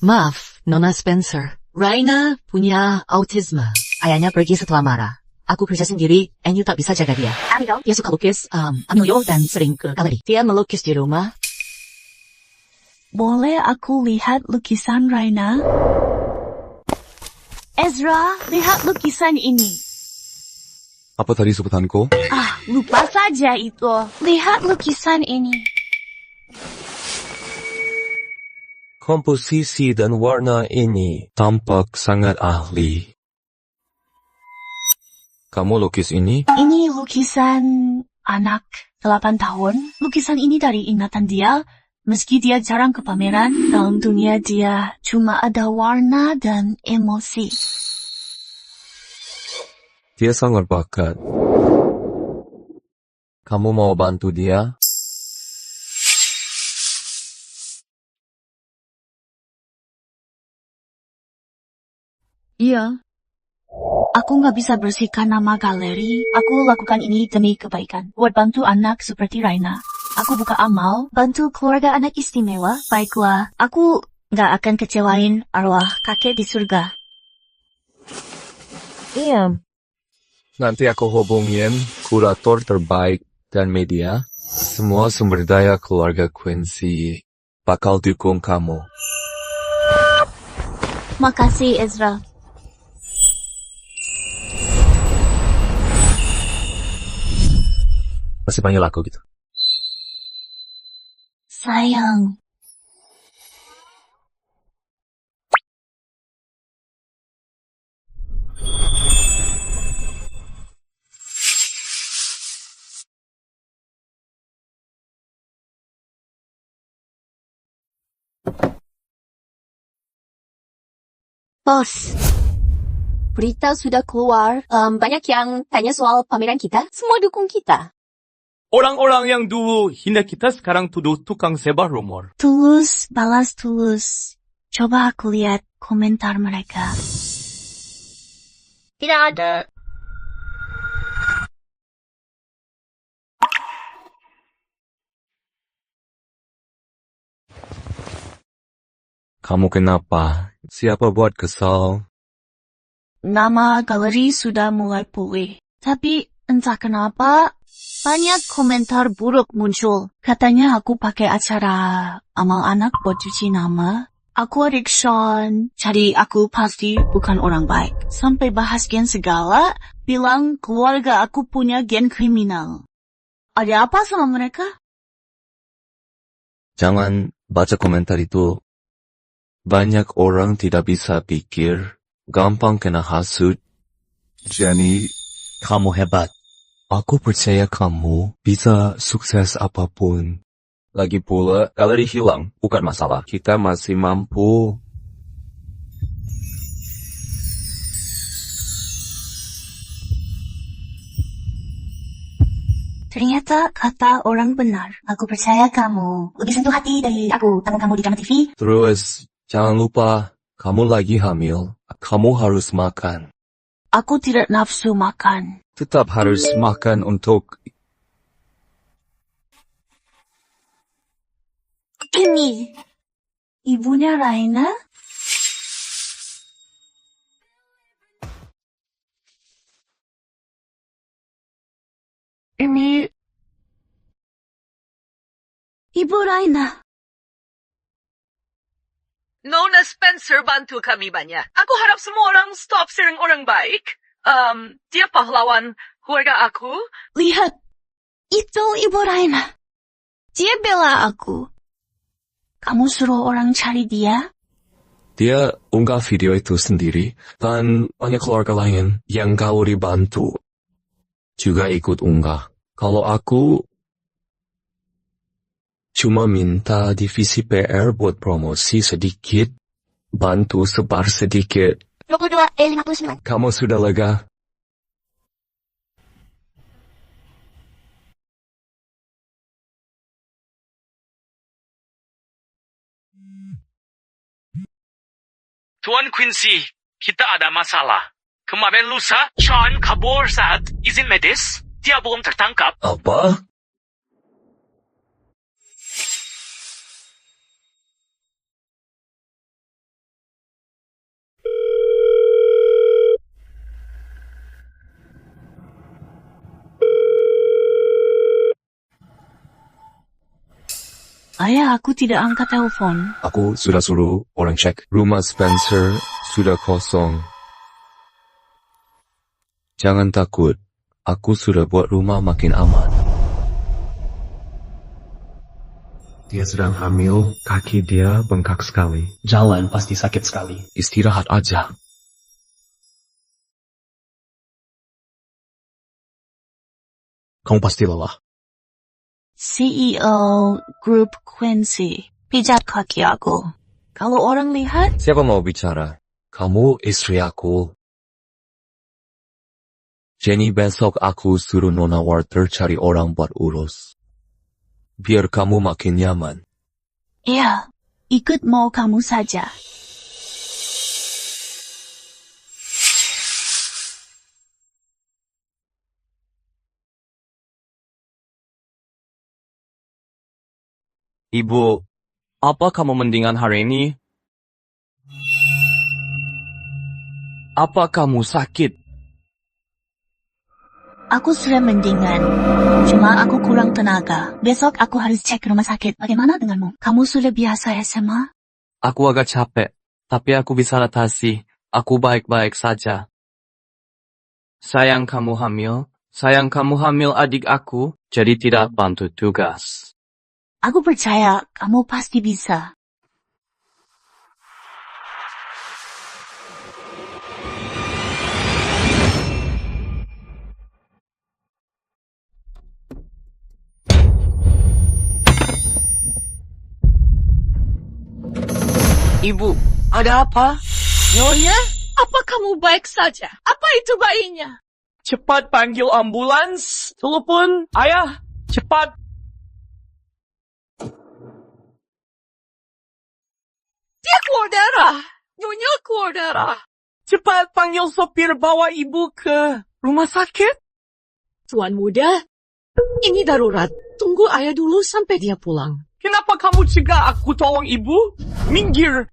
Maaf, Nona Spencer. Reina punya autisme. Ayahnya pergi setelah marah. Aku kerja sendiri, and you tak bisa jaga dia. Dia suka lukis, Amilio, dan sering ke galeri. Dia melukis di rumah. Boleh aku lihat lukisan Raina? Ezra, lihat lukisan ini. Apa tadi sebutanku? Lupa saja itu. Lihat lukisan ini. Komposisi dan warna ini tampak sangat ahli. Kamu lukis ini? Ini lukisan anak 8 tahun. Lukisan ini dari ingatan dia. Meski dia jarang ke pameran, dalam dunia dia cuma ada warna dan emosi. Dia sangat bakat. Kamu mau bantu dia? Iya. Aku nggak bisa bersihkan nama galeri. Aku lakukan ini demi kebaikan. Buat bantu anak seperti Raina. Aku buka amal, bantu keluarga anak istimewa. Baiklah, aku nggak akan kecewain arwah kakek di surga. Iya. Nanti aku hubungin kurator terbaik dan media. Semua sumber daya keluarga Quincy bakal dukung kamu. Makasih, Ezra. Masih panggil aku gitu. Sayang. Bos, berita sudah keluar. Banyak yang tanya soal pameran kita. Semua dukung kita. Orang-orang yang dulu hina kita sekarang tuduh tukang sebar rumor. Tulus, balas tulus. Coba aku lihat komentar mereka. Tidak ada. Kamu kenapa? Siapa buat kesal? Nama galeri sudah mulai pulih. Tapi entah kenapa, banyak komentar buruk muncul. Katanya aku pakai acara amal anak buat cuci nama. Aku adik Sean, jadi aku pasti bukan orang baik. Sampai bahas gen segala, bilang keluarga aku punya gen kriminal. Ada apa sama mereka? Jangan baca komentar itu. Banyak orang tidak bisa pikir, gampang kena hasut. Jenny, kamu hebat. Aku percaya kamu bisa sukses apapun. Lagi pula, galeri hilang, bukan masalah. Kita masih mampu. Ternyata kata orang benar. Aku percaya kamu lebih sentuh hati dari aku tentang kamu di drama TV. Terus, jangan lupa, kamu lagi hamil. Kamu harus makan. Aku tidak nafsu makan. Tetap harus makan untuk... Ini, ibunya Raina? Ini, Ibu Raina. Nona Spencer bantu kami banyak. Aku harap semua orang stop sering orang baik. Dia pahlawan keluarga aku. Lihat, itu Ibu Raina. Dia bela aku. Kamu suruh orang cari dia? Dia unggah video itu sendiri, dan banyak keluarga lain yang galeri bantu juga ikut unggah. Kalau aku cuma minta divisi PR buat promosi sedikit, bantu sebar sedikit. 22, 59. Kamu sudah lega? Tuan Quincy, kita ada masalah. Kemarin lusa, Sean kabur saat izin medis. Dia belum tertangkap. Apa? Ayah, aku tidak angkat telepon. Aku sudah suruh orang cek. Rumah Spencer sudah kosong. Jangan takut. Aku sudah buat rumah makin aman. Dia sedang hamil, kaki dia bengkak sekali. Jalan pasti sakit sekali. Istirahat aja. Kamu pasti lelah. CEO Group Quincy. Pijat kaki aku. Kalau orang lihat, Siapa mau bicara? Kamu istri aku. Jenny, besok aku suruh Nona Walter cari orang buat urus. Biar kamu makin nyaman. iya, ikut mau kamu saja. Ibu, apa kamu mendingan hari ini? Apa kamu sakit? Aku sudah mendingan. Cuma aku kurang tenaga. Besok aku harus cek rumah sakit. Bagaimana denganmu? Kamu sudah biasa SMA? Aku agak capek, tapi aku bisa atasi. Aku baik-baik saja. Sayang kamu hamil adik aku, jadi tidak bantu tugas. Aku percaya kamu pasti bisa. Ibu, ada apa? Nyonya, apa kamu baik saja? Apa itu bayinya? Cepat panggil ambulans. Telepon, ayah, cepat. Dia keluar darah. Nyonya keluar darah. Cepat panggil sopir bawa ibu ke rumah sakit. Tuan muda, ini darurat. Tunggu ayah dulu sampai dia pulang. Kenapa kamu cegah aku tolong ibu? Minggir.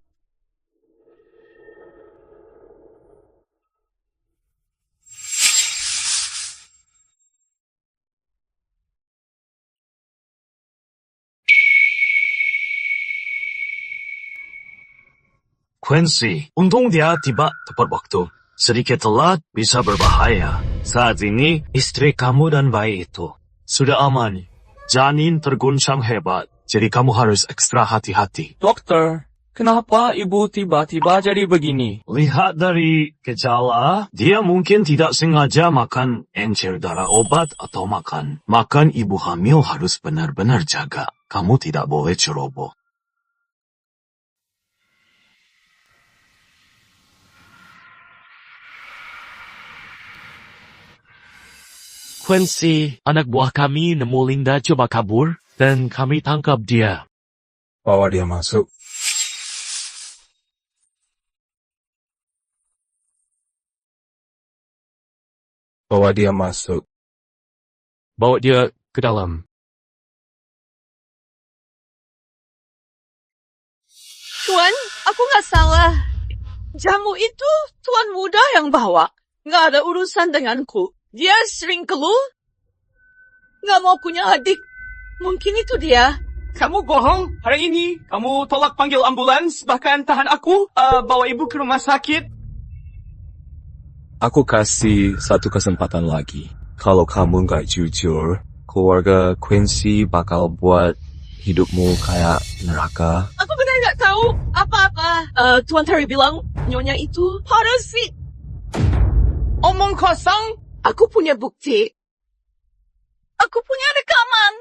Quincy, untung dia tiba tepat waktu. Sedikit telat bisa berbahaya. Saat ini, istri kamu dan bayi itu sudah aman. Janin terguncang hebat, jadi kamu harus ekstra hati-hati. Dokter, kenapa ibu tiba-tiba jadi begini? Lihat dari gejala, dia mungkin tidak sengaja makan encer darah obat atau makan. Makan ibu hamil harus benar-benar jaga. Kamu tidak boleh ceroboh. Quincy, anak buah kami nemu Linda coba kabur, dan kami tangkap dia. Bawa dia masuk. Bawa dia masuk. Bawa dia ke dalam. Tuan, aku nggak salah. Jamu itu tuan muda yang bawa. Nggak ada urusan denganku. Dia sering keluh. Nggak mau punya adik. Mungkin itu dia. Kamu bohong. Hari ini, kamu tolak panggil ambulans, bahkan tahan aku, bawa ibu ke rumah sakit. Aku kasih satu kesempatan lagi. Kalau kamu nggak jujur, keluarga Quincy bakal buat hidupmu kayak neraka. Aku benar nggak tahu apa-apa. Tuan Terry bilang, nyonya itu parasit. Omong kosong. Aku punya bukti. Aku punya rekaman.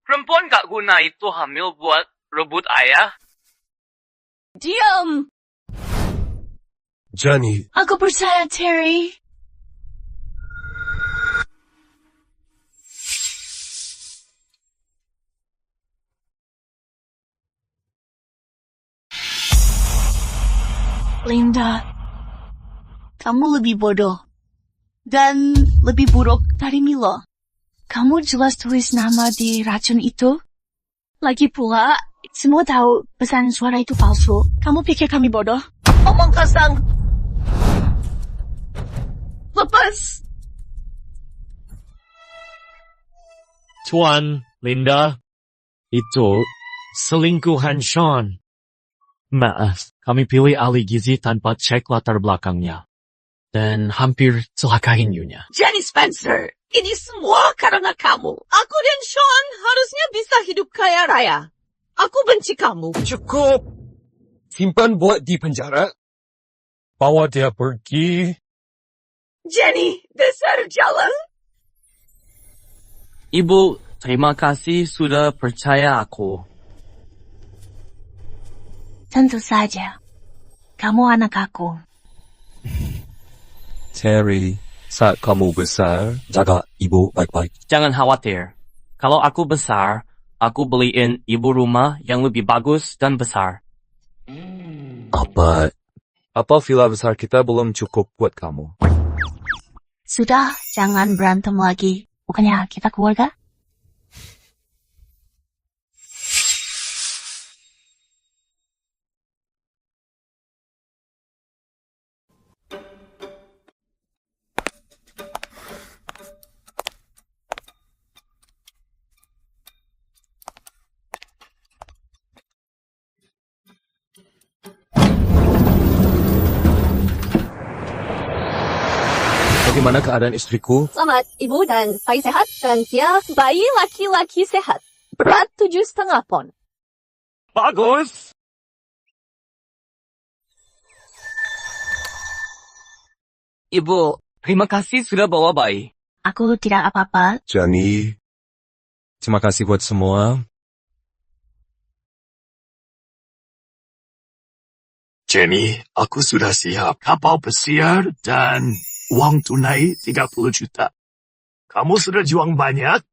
Perempuan gak guna itu hamil buat rebut ayah. Diam. Jenny, Aku percaya, Terry. Linda, kamu lebih bodoh. Dan lebih buruk dari Milo. Kamu jelas tulis nama di racun itu. Lagi pula, semua tahu pesan suara itu palsu. Kamu pikir kami bodoh? Omong kosong. Lepas. Tuan, Linda, itu selingkuhan Sean. Maaf, kami pilih ahli gizi tanpa cek latar belakangnya. Dan hampir celakain Yunya. Jenny Spencer, ini semua karena kamu. Aku dan Sean harusnya bisa hidup kaya raya. Aku benci kamu. Cukup. Simpan buat di penjara. Bawa dia pergi. Jenny, dasar jalan. Ibu, terima kasih sudah percaya aku. Tentu saja. Kamu anak aku. Terry, saat kamu besar, jaga ibu baik-baik. Jangan khawatir. Kalau aku besar, aku beliin ibu rumah yang lebih bagus dan besar. Apa villa besar kita belum cukup buat kamu? Sudah, jangan berantem lagi. Bukannya kita keluarga? Bagaimana keadaan istriku? Selamat, ibu dan bayi sehat, dan dia bayi laki-laki sehat. Berat 7,5 pon. Bagus. Ibu, terima kasih sudah bawa bayi. Aku tidak apa-apa. Jenny, terima kasih buat semua. Jenny, aku sudah siap. Kapal pesiar dan uang tunai 30 juta. Kamu sudah juang banyak?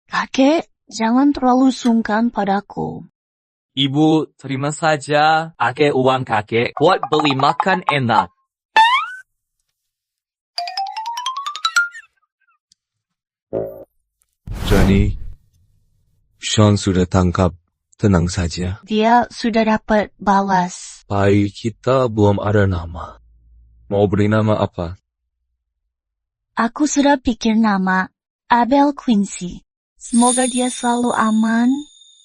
Kakek, jangan terlalu sungkan padaku. Ibu, terima saja pakai uang kakek buat beli makan enak. Jenny, Sean sudah tangkap. Tenang saja. Dia sudah dapat balas. Bayi kita belum ada nama. Mau beri nama apa? Aku sudah pikir nama Abel Quincy. Semoga dia selalu aman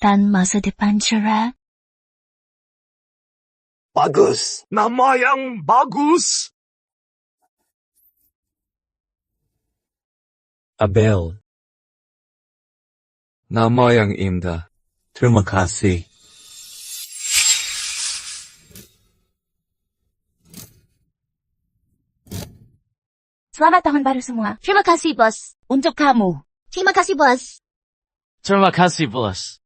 dan masa depan cerah. Bagus. Nama yang bagus. Abel. Nama yang indah. Terima kasih. Selamat tahun baru semua. Terima kasih, bos. Untuk kamu. Terima kasih, bos. Terima kasih, bos.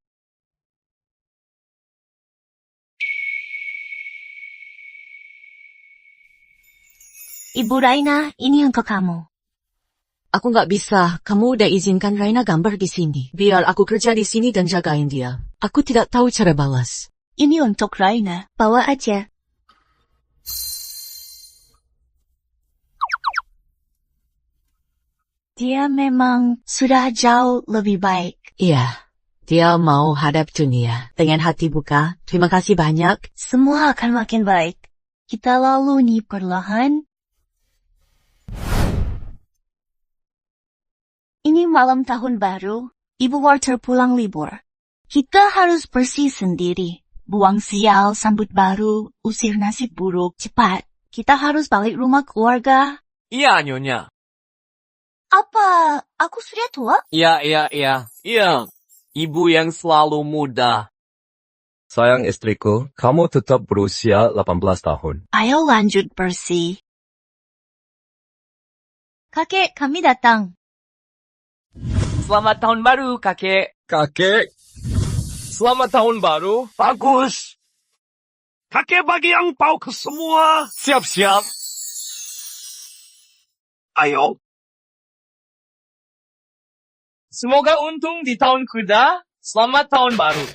Ibu Raina, ini untuk kamu. Aku nggak bisa. Kamu udah izinkan Raina gambar di sini. Biar aku kerja di sini dan jagain dia. Aku tidak tahu cara balas. Ini untuk Raina. Bawa aja. Dia memang sudah jauh lebih baik. Iya. Dia mau hadap dunia. Dengan hati buka. Terima kasih banyak. Semua akan makin baik. Kita lalu nih perlahan. Ini malam tahun baru. Ibu Walter pulang libur. Kita harus bersih sendiri. Buang sial, sambut baru, usir nasib buruk. Cepat. Kita harus balik rumah keluarga. Iya, Nyonya. Apa? Aku sudah tua? Iya. Iya. Ibu yang selalu muda. Sayang istriku, kamu tetap berusia 18 tahun. Ayo lanjut bersih. Kakek, kami datang. Selamat tahun baru, kakek. Kakek. Selamat tahun baru. Bagus. Kakek bagi angpau ke semua. Siap-siap. Ayo. Semoga untung di tahun kuda. Selamat tahun baru.